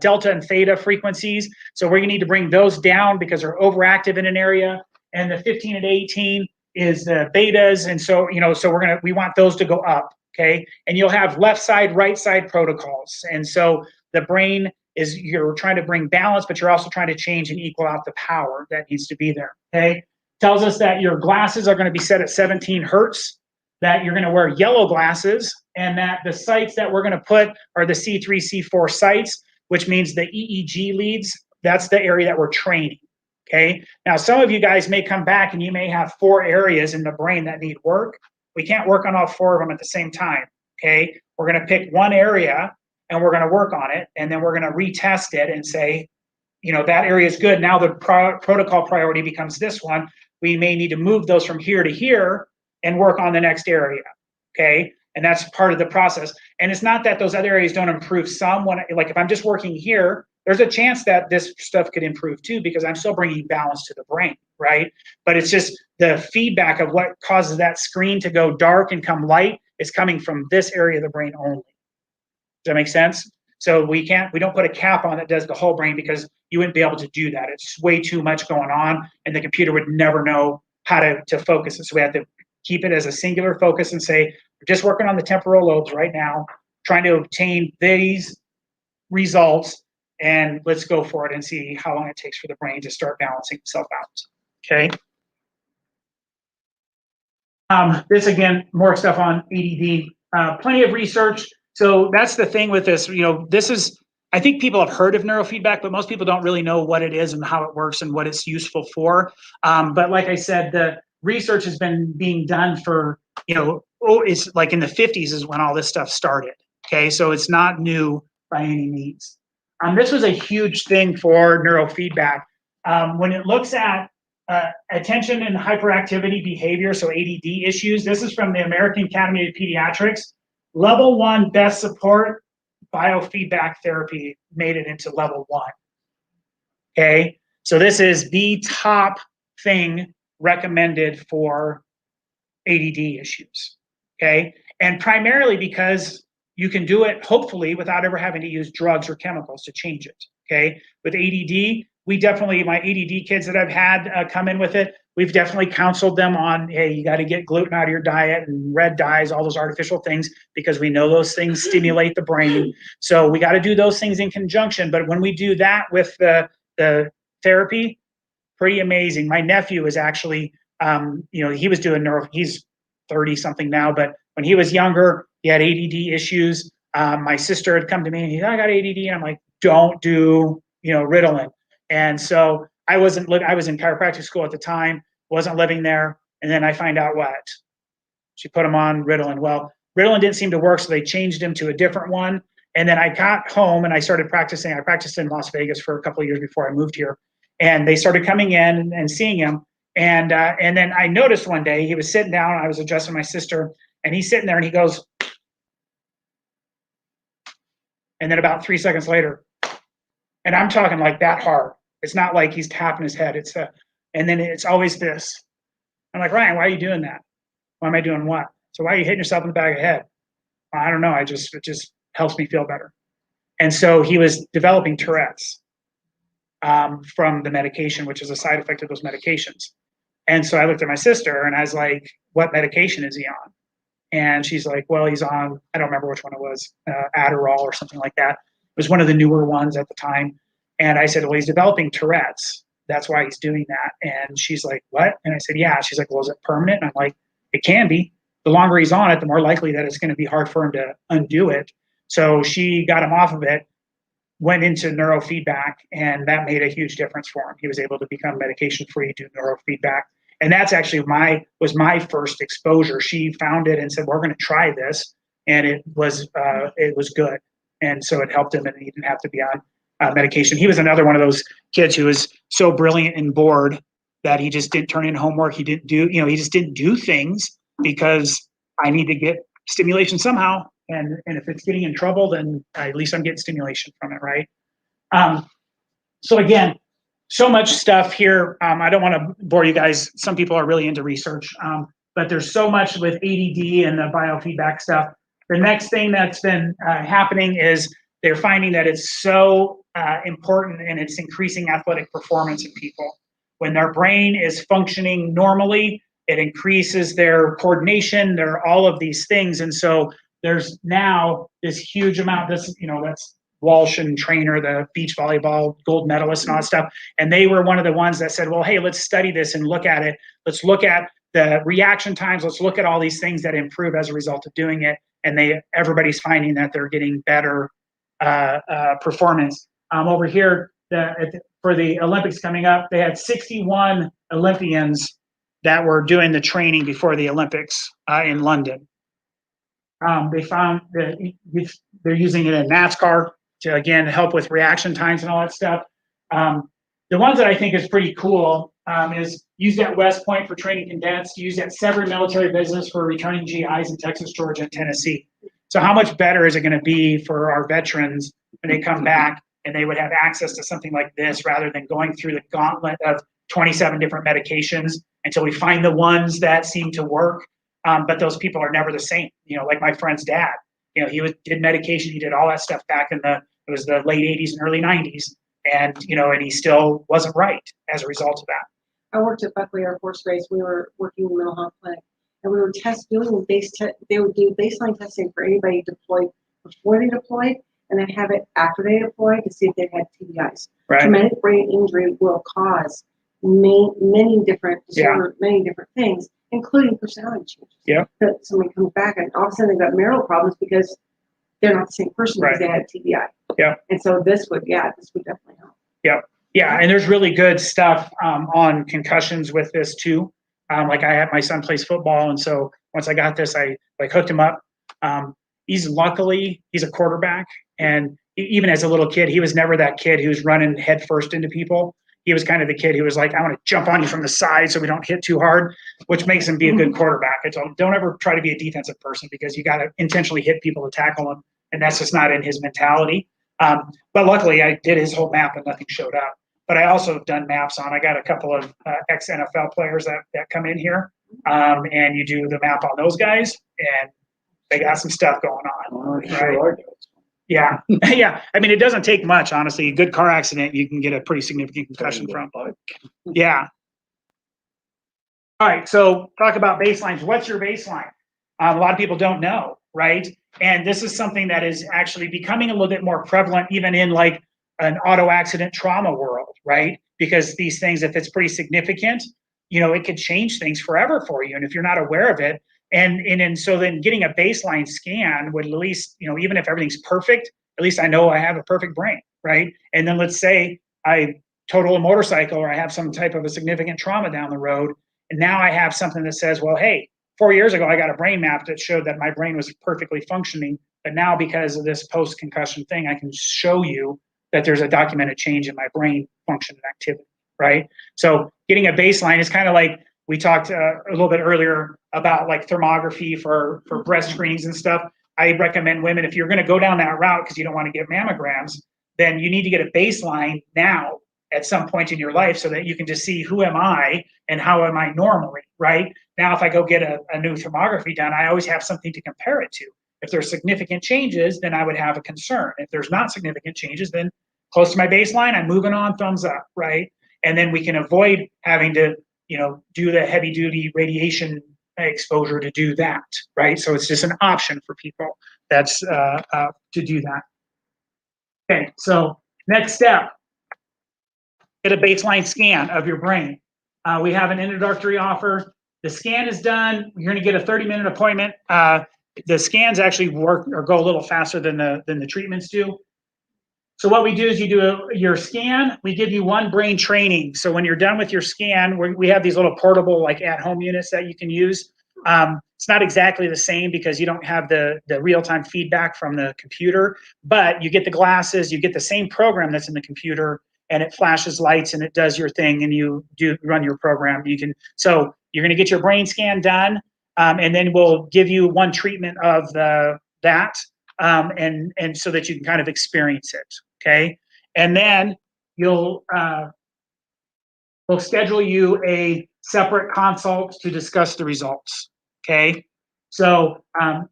delta and theta frequencies. So we're going to need to bring those down because they're overactive in an area. And the 15 and 18 is the betas. And so, so we want those to go up. Okay. And you'll have left side, right side protocols. And so the brain you're trying to bring balance, but you're also trying to change and equal out the power that needs to be there. Okay. Tells us that your glasses are going to be set at 17 hertz, that you're going to wear yellow glasses, and that the sites that we're going to put are the C3, C4 sites, which means the EEG leads. That's the area that we're training. Okay. Now, some of you guys may come back and you may have 4 areas in the brain that need work. We can't work on all 4 of them at the same time. Okay. We're going to pick one area and we're going to work on it. And then we're going to retest it and say, that area is good. Now the protocol priority becomes this one. We may need to move those from here to here and work on the next area. Okay. And that's part of the process. And it's not that those other areas don't improve some. Like if I'm just working here, there's a chance that this stuff could improve too, because I'm still bringing balance to the brain, right? But it's just the feedback of what causes that screen to go dark and come light is coming from this area of the brain only. Does that make sense? So we don't put a cap on that does the whole brain because you wouldn't be able to do that. It's way too much going on and the computer would never know how to focus it. So we have to keep it as a singular focus and say, we're just working on the temporal lobes right now, trying to obtain these results, and let's go for it and see how long it takes for the brain to start balancing itself out. Okay. This again, more stuff on ADD. Plenty of research. So that's the thing with this. I think people have heard of neurofeedback, but most people don't really know what it is and how it works and what it's useful for. But like I said, the research has been being done for, it's like in the 50s is when all this stuff started. Okay, so it's not new by any means. This was a huge thing for neurofeedback. When it looks at attention and hyperactivity behavior, so ADD issues, this is from the American Academy of Pediatrics. Level 1 best support, biofeedback therapy made it into level 1. Okay, so this is the top thing recommended for ADD issues. Okay, and primarily because you can do it hopefully without ever having to use drugs or chemicals to change it. Okay, with ADD, my ADD kids that I've had come in with it, we've definitely counseled them on, hey, you got to get gluten out of your diet and red dyes, all those artificial things, because we know those things stimulate the brain. So we got to do those things in conjunction. But when we do that with the therapy, pretty amazing. My nephew is actually, he was doing he's 30 something now, but when he was younger, he had ADD issues. My sister had come to me and I got ADD. And I'm like, don't do, Ritalin. And so I was in chiropractic school at the time, wasn't living there. And then I find out what? She put him on Ritalin. Well, Ritalin didn't seem to work, so they changed him to a different one. And then I got home and I started practicing. I practiced in Las Vegas for a couple of years before I moved here. And they started coming in and seeing him. And then I noticed one day he was sitting down, I was adjusting my sister, and he's sitting there and he goes, and then about 3 seconds later, and I'm talking like that hard. It's not like he's tapping his head. And then it's always this. I'm like, Ryan, why are you doing that? Why am I doing what? So why are you hitting yourself in the back of the head? Well, I don't know. It just helps me feel better. And so he was developing Tourette's from the medication, which is a side effect of those medications. And so I looked at my sister and I was like, what medication is he on? And she's like, well, he's on, I don't remember which one it was, Adderall or something like that. It was one of the newer ones at the time. And I said, well, he's developing Tourette's. That's why he's doing that. And she's like, what? And I said, yeah. She's like, well, is it permanent? And I'm like, it can be. The longer he's on it, the more likely that it's going to be hard for him to undo it. So she got him off of it, went into neurofeedback, and that made a huge difference for him. He was able to become medication-free, do neurofeedback. And that's actually was my first exposure. She found it and said, we're going to try this. And it was good. And so it helped him, and he didn't have to be on medication. He was another one of those kids who was so brilliant and bored that he just didn't turn in homework. He didn't do, he just didn't do things because I need to get stimulation somehow. And if it's getting in trouble, then at least I'm getting stimulation from it, right? So again, so much stuff here. I don't want to bore you guys. Some people are really into research, but there's so much with ADD and the biofeedback stuff. The next thing that's been happening is they're finding that it's so important and it's increasing athletic performance in people. When their brain is functioning normally, it increases their coordination, all of these things. And so there's now this huge amount, that's Walsh and Trainer, the beach volleyball gold medalist and all that stuff. And they were one of the ones that said, well, hey, let's study this and look at it. Let's look at the reaction times. Let's look at all these things that improve as a result of doing it. And everybody's finding that they're getting better performance. Over here, for the Olympics coming up, they had 61 Olympians that were doing the training before the Olympics in London. They found that they're using it in NASCAR to, again, help with reaction times and all that stuff. The ones that I think is pretty cool is use that West Point for training condensed, use that Severn military business for returning GIs in Texas, Georgia, and Tennessee. So how much better is it going to be for our veterans when they come back and they would have access to something like this rather than going through the gauntlet of 27 different medications until we find the ones that seem to work. But those people are never the same. Like my friend's dad, he did medication, he did all that stuff back in the late 80s and early 90s. And, and he still wasn't right as a result of that. I worked at Buckley Air Force Base. We were working in the mental health clinic, and we were doing they would do baseline testing for anybody deployed before they deployed, and then have it after they deployed to see if they had TBIs. Right. Traumatic brain injury will cause many different disorders, many different things, including personality changes. Yeah. So somebody comes back and all of a sudden they've got marital problems because they're not the same person because they had a TBI. Yeah. And so this would definitely help. Yeah. Yeah. And there's really good stuff on concussions with this too. Like my son plays football. And so once I got this, I hooked him up. He's a quarterback. And even as a little kid, he was never that kid who's running head first into people. He was kind of the kid who was like, I want to jump on you from the side so we don't hit too hard, which makes him be a good quarterback. I told him, don't ever try to be a defensive person because you got to intentionally hit people to tackle them. And that's just not in his mentality. But luckily, I did his whole map and nothing showed up. But I also have done maps on, I got a couple of ex-NFL players that come in here. And you do the map on those guys, and they got some stuff going on. Right? Yeah. Yeah. I mean, it doesn't take much, honestly. A good car accident, you can get a pretty significant concussion from. Yeah. All right. So talk about baselines. What's your baseline? A lot of people don't know, right? And this is something that is actually becoming a little bit more prevalent, even in like an auto accident trauma world, right? Because these things, if it's pretty significant, it could change things forever for you. And if you're not aware of it, and so then getting a baseline scan would at least, even if everything's perfect, at least I know I have a perfect brain, right? And then let's say I total a motorcycle or I have some type of a significant trauma down the road. And now I have something that says, well, hey, 4 years ago, I got a brain map that showed that my brain was perfectly functioning. But now because of this post-concussion thing, I can show you that there's a documented change in my brain function and activity, right? So getting a baseline is kind of like, we talked a little bit earlier about like thermography for breast screenings and stuff. I recommend women, if you're going to go down that route because you don't want to get mammograms, then you need to get a baseline now at some point in your life so that you can just see who am I and how am I normally, right? Now, if I go get a new thermography done, I always have something to compare it to. If there's significant changes, then I would have a concern. If there's not significant changes, then close to my baseline, I'm moving on, thumbs up, right? And then we can avoid having to do the heavy duty radiation exposure to do that, right? So it's just an option for people that's to do that. Okay, so next step, get a baseline scan of your brain. We have an introductory offer. The scan is done. You're going to get a 30-minute appointment. The scans actually work or go a little faster than the treatments do. So what we do is you do your scan. We give you one brain training. So when you're done with your scan, we have these little portable like at-home units that you can use. It's not exactly the same because you don't have the real-time feedback from the computer, but you get the glasses, you get the same program that's in the computer, and it flashes lights and it does your thing and you run your program. So you're going to get your brain scan done, and then we'll give you one treatment of that, and so that you can kind of experience it. Okay, and then we'll schedule you a separate consult to discuss the results. Okay, so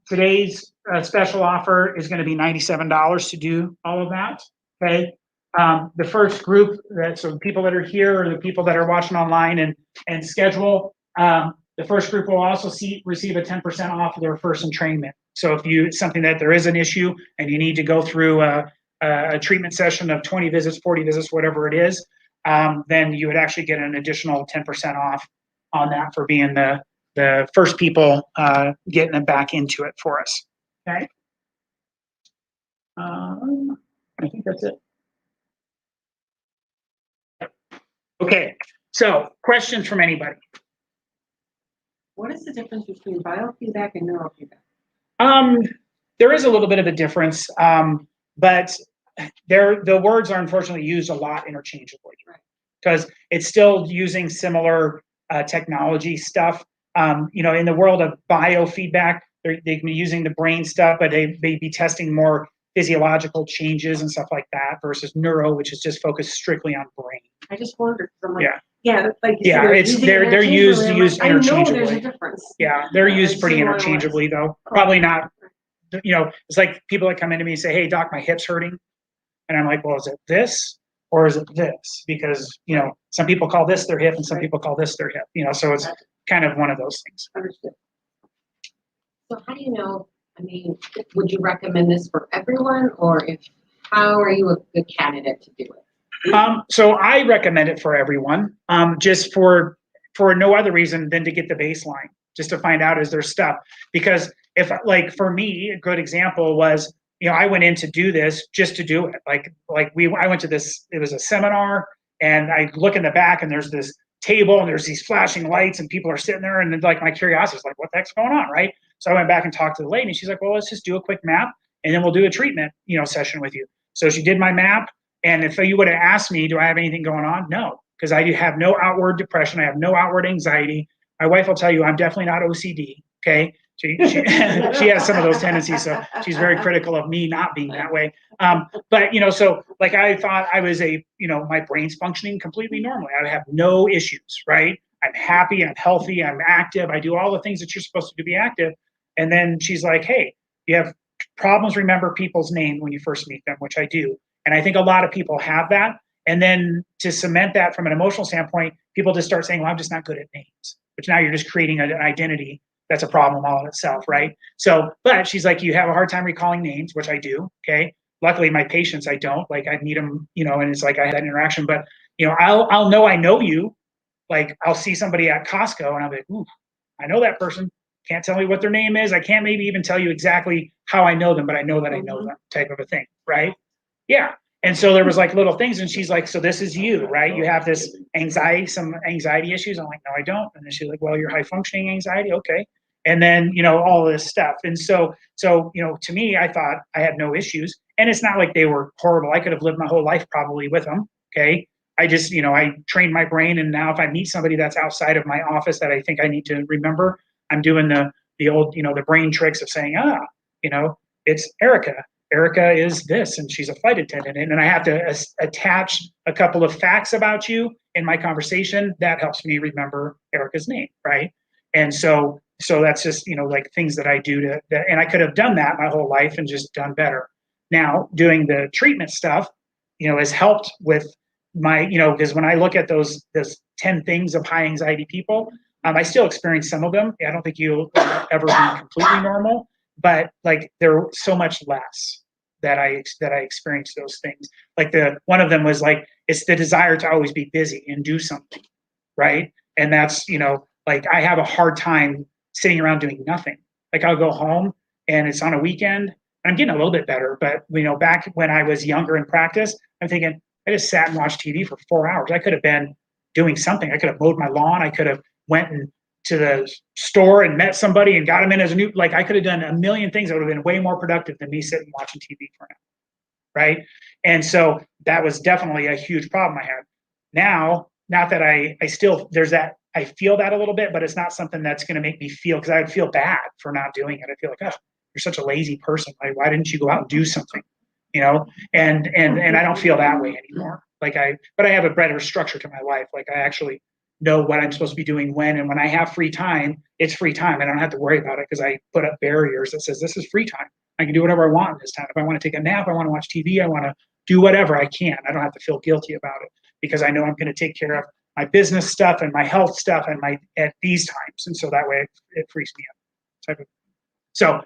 today's special offer is going to be $97 to do all of that. Okay, the first group, so the people that are here or the people that are watching online and schedule, the first group will also receive a 10% off of their first entrainment. So if it's something that there is an issue and you need to go through a treatment session of 20 visits, 40 visits, whatever it is, then you would actually get an additional 10% off on that for being the first people getting them back into it for us. Okay. I think that's it. Okay. So questions from anybody? What is the difference between biofeedback and neurofeedback? There is a little bit of a difference, but the words are unfortunately used a lot interchangeably, because it's still using similar technology stuff. In the world of biofeedback, they can be using the brain stuff, but they may be testing more physiological changes and stuff like that, versus neuro, which is just focused strictly on brain. I just wondered, because I'm like, Yeah, like you yeah, said, they're used I know interchangeably. there's a difference. Yeah, they're used It's pretty similar interchangeably, ways. though. Probably not. It's like people that come into me and say, "Hey, doc, my hip's hurting," and I'm like, "Well, is it this or is it this?" Because some people call this their hip and some people call this their hip. So it's kind of one of those things. Understood. So how do you know, I mean, would you recommend this for everyone, or how are you a good candidate to do it? So I recommend it for everyone, just for no other reason than to get the baseline, just to find out is there stuff. Because if, like, for me, a good example was, I went in to do this just to do it. I went to this, it was a seminar, and I look in the back and there's this table and there's these flashing lights and people are sitting there, and then, like, my curiosity is like, what the heck's going on, right? So I went back and talked to the lady, and she's like, well, let's just do a quick map and then we'll do a treatment, session with you. So she did my map. And if you would have asked me, do I have anything going on? No, because I have no outward depression. I have no outward anxiety. My wife will tell you I'm definitely not OCD. Okay. She has some of those tendencies. So she's very critical of me not being that way. But, so like I thought I was my brain's functioning completely normally. I have no issues, right? I'm happy, I'm healthy, I'm active. I do all the things that you're supposed to do to be active. And then she's like, hey, you have problems remember people's name when you first meet them, which I do. And I think a lot of people have that. And then to cement that from an emotional standpoint, people just start saying, well, I'm just not good at names. Which now you're just creating an identity that's a problem all in itself, right? So, but she's like, you have a hard time recalling names, which I do, okay? Luckily, my patients, I don't. Like, I meet them, and it's like I had that interaction. But, I'll know I know you. Like, I'll see somebody at Costco, and I'll be like, ooh, I know that person. Can't tell me what their name is. I can't maybe even tell you exactly how I know them, but I know that I know them, type of a thing, right? Yeah. And so there was like little things, and she's like, so this is you, right? You have this anxiety, some anxiety issues. I'm like, no, I don't. And then she's like, well, you're high functioning anxiety. Okay. And then, all this stuff. And so, to me, I thought I had no issues, and it's not like they were horrible. I could have lived my whole life probably with them. Okay. I just, I trained my brain. And now if I meet somebody that's outside of my office that I think I need to remember, I'm doing the old, the brain tricks of saying, it's Erica. Erica is this, and she's a flight attendant. And then I have to attach a couple of facts about you in my conversation. That helps me remember Erica's name, right? And so that's just, like things that I do and I could have done that my whole life and just done better. Now, doing the treatment stuff, has helped with my, because when I look at those 10 things of high anxiety people, I still experience some of them. I don't think you'll ever be completely normal, but like they're so much less that I experience those things. Like one of them was like, it's the desire to always be busy and do something, right? And that's, like I have a hard time sitting around doing nothing. Like I'll go home and it's on a weekend, and I'm getting a little bit better, but back when I was younger in practice, I'm thinking, I just sat and watched TV for 4 hours. I could have been doing something. I could have mowed my lawn. I could have went to the store and met somebody and got them in as a new, like I could have done a million things that would have been way more productive than me sitting watching TV for an hour, right? And so that was definitely a huge problem I had. Now, not that I still, there's that, I feel that a little bit, but it's not something that's going to make me feel, because I would feel bad for not doing it. I feel like, oh, you're such a lazy person. Like, why didn't you go out and do something? You know, and I don't feel that way anymore. Like but I have a better structure to my life. Like I actually know what I'm supposed to be doing when, and when I have free time, it's free time. I don't have to worry about it because I put up barriers that says this is free time. I can do whatever I want in this time. If I want to take a nap, I want to watch TV, I want to do whatever I can. I don't have to feel guilty about it because I know I'm going to take care of my business stuff and my health stuff and at these times. And so that way it frees me up. So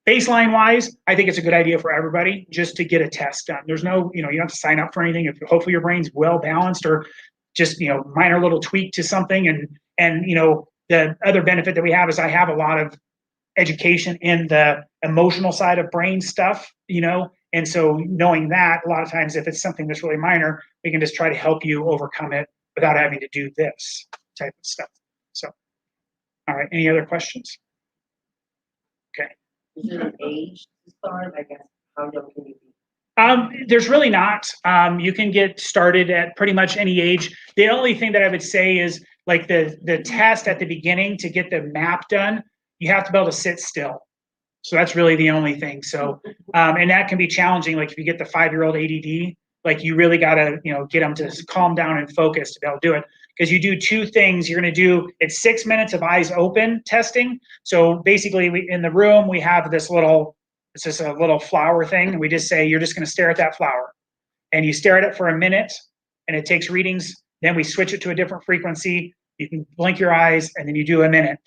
baseline wise, I think it's a good idea for everybody just to get a test done. There's no, you don't have to sign up for anything. If hopefully your brain's well balanced or just, minor little tweak to something. And the other benefit that we have is I have a lot of education in the emotional side of brain stuff, and so knowing that a lot of times if it's something that's really minor, we can just try to help you overcome it without having to do this type of stuff. So, all right, any other questions? Okay. Is there an age to start? I guess, how young can you be? There's really not. You can get started at pretty much any age. The only thing that I would say is like the test at the beginning to get the map done, you have to be able to sit still. So that's really the only thing. So, and that can be challenging. Like if you get the 5-year-old ADD, like you really got to, get them to calm down and focus to be able to do it. Because you do two things. You're going to do, it's 6 minutes of eyes open testing. So basically in the room, we have this little, it's just a little flower thing. And we just say, you're just going to stare at that flower. And you stare at it for a minute and it takes readings. Then we switch it to a different frequency. You can blink your eyes and then you do a minute.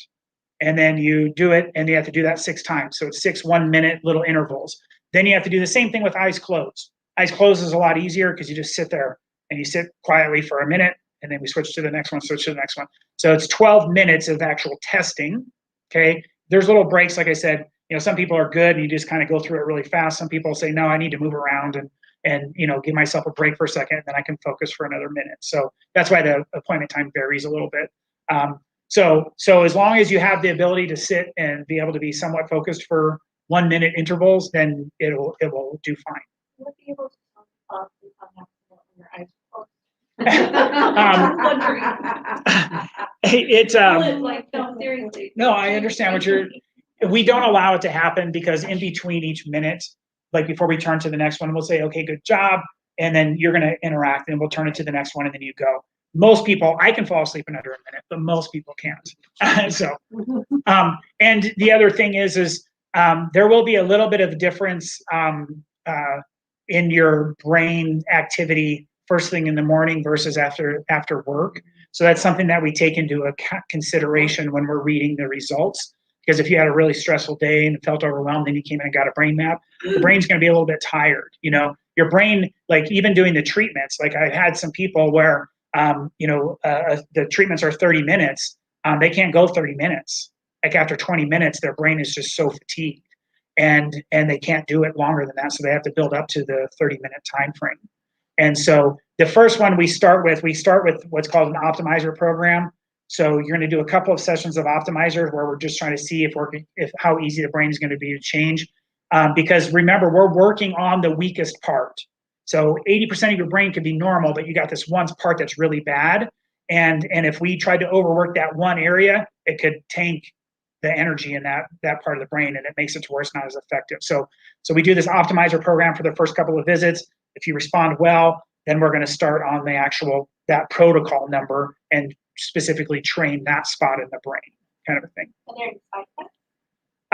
And then you do it and you have to do that 6 times. So it's 6 1-minute little intervals. Then you have to do the same thing with eyes closed. Eyes closed is a lot easier because you just sit there and you sit quietly for a minute and then we switch to the next one, switch to the next one. So it's 12 minutes of actual testing, okay? There's little breaks, like I said, some people are good and you just kind of go through it really fast. Some people say, no, I need to move around and give myself a break for a second and then I can focus for another minute. So that's why the appointment time varies a little bit. So as long as you have the ability to sit and be able to be somewhat focused for 1-minute intervals, then it will do fine. Will it be able to talk off and on your eyes closed? It's Like, no, seriously. no, I understand we don't allow it to happen because in between each minute, like before we turn to the next one, we'll say, okay, good job. And then you're going to interact and we'll turn it to the next one and then you go. Most people, I can fall asleep in under a minute, but most people can't. So, and the other thing is there will be a little bit of difference in your brain activity first thing in the morning versus after work. So that's something that we take into consideration when we're reading the results. Because if you had a really stressful day and felt overwhelmed, then you came in and got a brain map, the brain's going to be a little bit tired. Your brain, like even doing the treatments, like I've had some people where the treatments are 30 minutes. They can't go 30 minutes. Like after 20 minutes, their brain is just so fatigued and they can't do it longer than that. So they have to build up to the 30-minute time frame. And so the first one we start with what's called an optimizer program. So you're going to do a couple of sessions of optimizers where we're just trying to see if how easy the brain is going to be to change. Because remember, we're working on the weakest part. So 80% of your brain could be normal, but you got this one part that's really bad. And if we tried to overwork that one area, it could tank the energy in that part of the brain and it makes it to where it's not as effective. So we do this optimizer program for the first couple of visits. If you respond well, then we're going to start on that protocol number and specifically train that spot in the brain, kind of a thing. And there are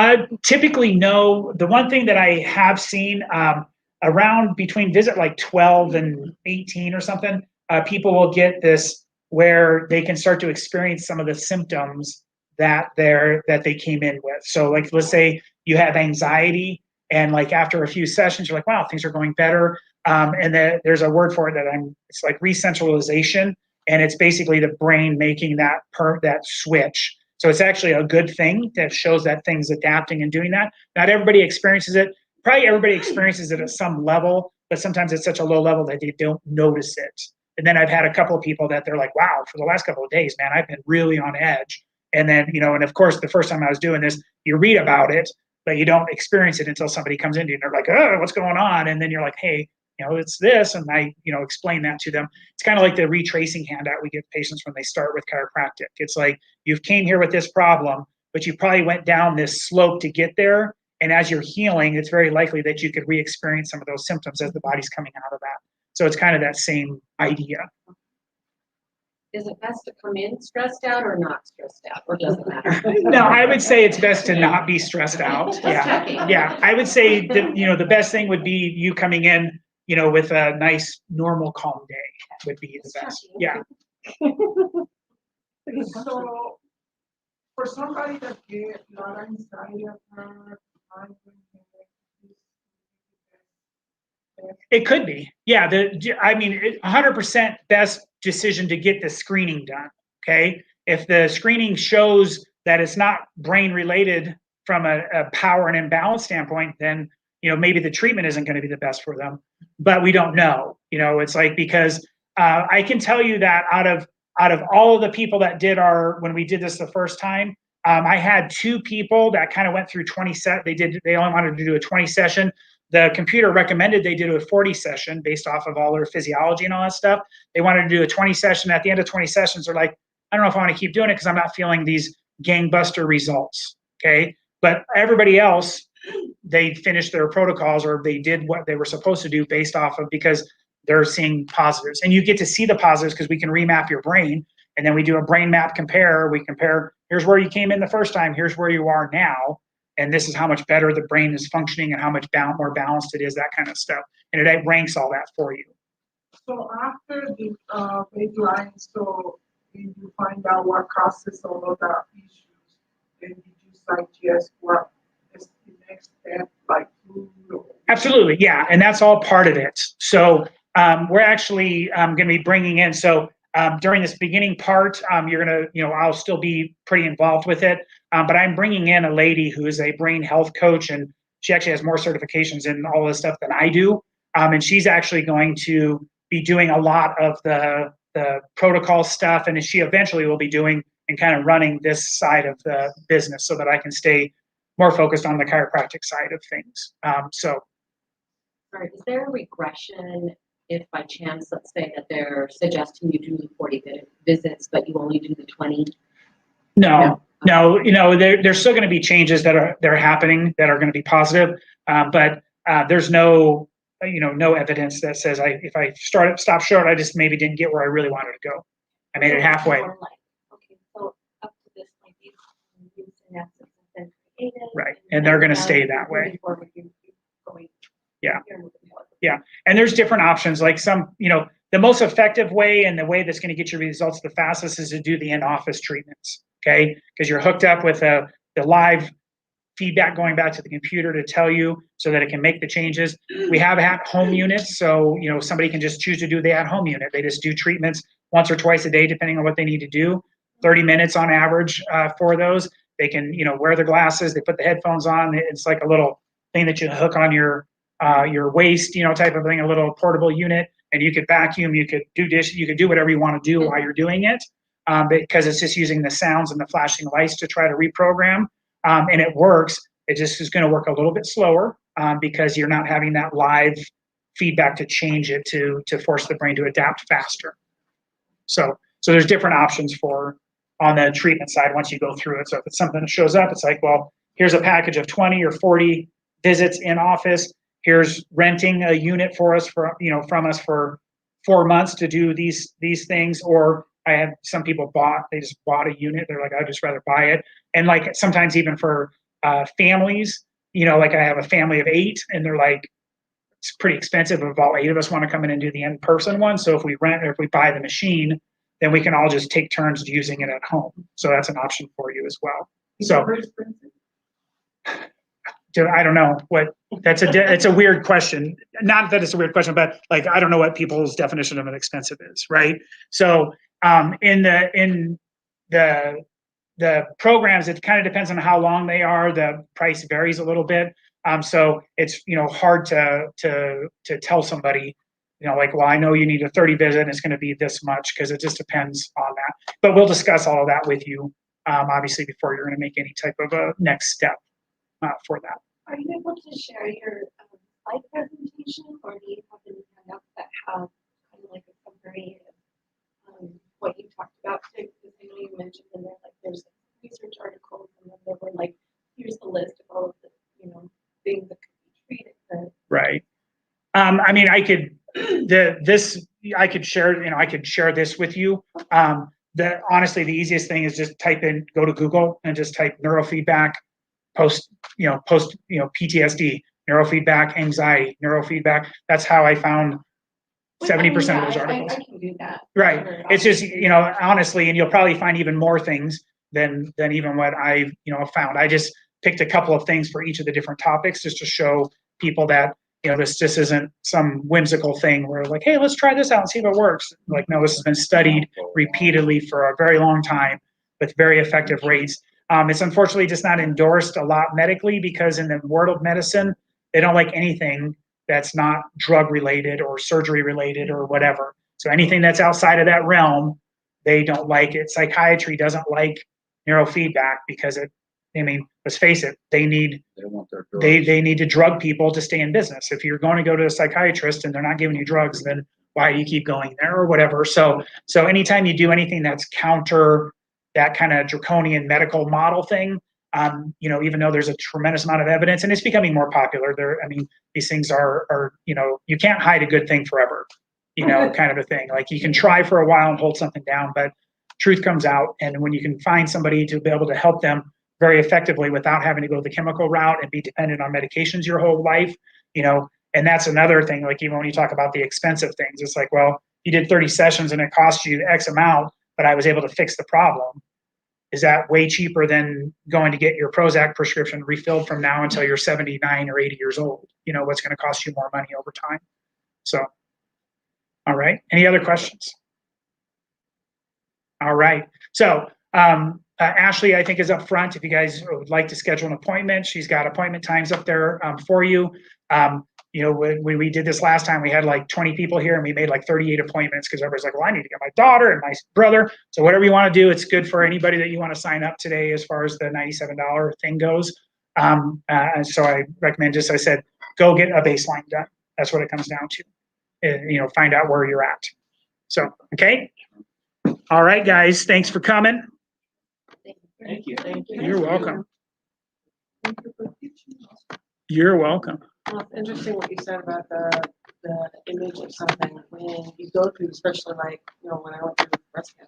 side effects? Typically, no. The one thing that I have seen around between visit like 12 and 18 or something, people will get this where they can start to experience some of the symptoms that they came in with. So like, let's say you have anxiety and like after a few sessions, you're like, wow, things are going better. And there's a word for it it's like recentralization. And it's basically the brain making that switch. So it's actually a good thing that shows that thing's adapting and doing that. Not everybody experiences it. Probably everybody experiences it at some level, but sometimes it's such a low level that they don't notice it. And then I've had a couple of people that they're like, wow, for the last couple of days, man, I've been really on edge. And then, and of course, the first time I was doing this, you read about it, but you don't experience it until somebody comes into you and they're like, oh, what's going on? And then you're like, hey, it's this, and I, explain that to them. It's kind of like the retracing handout we give patients when they start with chiropractic. It's like, you've came here with this problem, but you probably went down this slope to get there. And as you're healing, it's very likely that you could re-experience some of those symptoms as the body's coming out of that. So it's kind of that same idea. Is it best to come in stressed out or not stressed out, or does it matter? No, I would say it's best to not be stressed out. Just Yeah. checking. Yeah. I would say that, the best thing would be you coming in, with a nice, normal, calm day would be the best. Yeah. So, for somebody that get a lot of anxiety attack, It could be. Yeah. 100% best decision to get the screening done. Okay. If the screening shows that it's not brain related from a power and imbalance standpoint, then, maybe the treatment isn't going to be the best for them, but we don't know. It's like, because I can tell you that out of all of the people that did when we did this the first time, I had 2 people that kind of went through 20 they only wanted to do a 20 session. The computer recommended they do a 40 session based off of all their physiology and all that stuff. They wanted to do a 20 session. At the end of 20 sessions, they're like, I don't know if I want to keep doing it because I'm not feeling these gangbuster results. Okay. But everybody else, they finished their protocols, or they did what they were supposed to do based off of, because they're seeing positives. And you get to see the positives because we can remap your brain. And then we do a brain map compare. We compare, here's where you came in the first time, here's where you are now. And this is how much better the brain is functioning and how much more balanced it is, that kind of stuff. And it ranks all that for you. So after the baseline, so did you find out what causes all of the issues? Then did you suggest what is the next step, like food? Absolutely, yeah, and that's all part of it. So we're actually going to be bringing in, during this beginning part, you're going to, I'll still be pretty involved with it, but I'm bringing in a lady who is a brain health coach, and she actually has more certifications in all this stuff than I do, and she's actually going to be doing a lot of the protocol stuff, and she eventually will be doing and kind of running this side of the business so that I can stay more focused on the chiropractic side of things. Sorry, is there a regression if by chance, let's say that they're suggesting you do the 40 visits, but you only do the 20? No, there's still going to be changes that are happening that are going to be positive, but there's no evidence that says if I stop short, I just maybe didn't get where I really wanted to go. I made it halfway. Okay, so up to this point, these new synapses have been created. Right, and they're going to stay that way. Yeah, and there's different options. Like the most effective way and the way that's going to get your results the fastest is to do the in-office treatments. Okay, because you're hooked up with the live feedback going back to the computer to tell you so that it can make the changes. We have at-home units, so somebody can just choose to do the at-home unit. They just do treatments once or twice a day, depending on what they need to do. 30 minutes on average for those. They can wear their glasses. They put the headphones on. It's like a little thing that you hook on your waist, type of thing, a little portable unit, and you could vacuum, you could do dish, you could do whatever you want to do while you're doing it, because it's just using the sounds and the flashing lights to try to reprogram, and it works. It just is going to work a little bit slower because you're not having that live feedback to change it to force the brain to adapt faster. So there's different options on the treatment side once you go through it. So if it's something that shows up, it's like, well, here's a package of 20 or 40 visits in office. Here's renting a unit for us from us for 4 months to do these things. Or I had some people they just bought a unit. They're like, I'd just rather buy it. And like sometimes even for families, like I have a family of 8 and they're like, it's pretty expensive if all 8 of us want to come in and do the in-person one. So if we rent or if we buy the machine, then we can all just take turns using it at home. So that's an option for you as well. So I don't know what it's a weird question. Not that it's a weird question, but like, I don't know what people's definition of an expensive is. Right. So, in the programs, it kind of depends on how long they are. The price varies a little bit. So it's, hard to tell somebody, like, well, I know you need a 30 visit and it's going to be this much, because it just depends on that. But we'll discuss all of that with you, obviously, before you're going to make any type of a next step for that. Are you able to share your slide presentation, or do you have any handouts that have kind of like a summary of what you talked about today? Because I know you mentioned in there, like, there's research articles, and then there were like, here's the list of all of the, things that could be treated. Right. I mean, I could share this with you. Honestly, the easiest thing is just go to Google and just type neurofeedback, post PTSD, neurofeedback, anxiety, neurofeedback. That's how I found 70% of those articles. I can do that. Right. Sure. It's just, honestly, and you'll probably find even more things than even what I've, found. I just picked a couple of things for each of the different topics just to show people that, this just isn't some whimsical thing where like, hey, let's try this out and see if it works. Like, no, this has been studied repeatedly for a very long time with very effective rates. It's unfortunately just not endorsed a lot medically because in the world of medicine, they don't like anything that's not drug related or surgery related or whatever. So anything that's outside of that realm, they don't like it. Psychiatry doesn't like neurofeedback because let's face it, they need to drug people to stay in business. If you're going to go to a psychiatrist and they're not giving you drugs, then why do you keep going there or whatever? So anytime you do anything that's counter that kind of draconian medical model thing, even though there's a tremendous amount of evidence and it's becoming more popular, these things are you can't hide a good thing forever, kind of a thing. Like, you can try for a while and hold something down, but truth comes out. And when you can find somebody to be able to help them very effectively without having to go the chemical route and be dependent on medications your whole life, and that's another thing. Like, even when you talk about the expensive things, it's like, well, you did 30 sessions and it cost you X amount, but I was able to fix the problem. Is that way cheaper than going to get your Prozac prescription refilled from now until you're 79 or 80 years old? What's going to cost you more money over time? So, all right. Any other questions? All right. So, Ashley, I think, is up front. If you guys would like to schedule an appointment, she's got appointment times up there for you. When we did this last time, we had like 20 people here and we made like 38 appointments because everybody's like, well, I need to get my daughter and my brother. So whatever you want to do, it's good for anybody that you want to sign up today as far as the $97 thing goes. And so I recommend I said, go get a baseline done. That's what it comes down to. Find out where you're at. So, okay. All right, guys. Thanks for coming. Thank you. You're welcome. You're welcome. Well, it's interesting what you said about the image of something when you go through, especially like, when I went through breast cancer.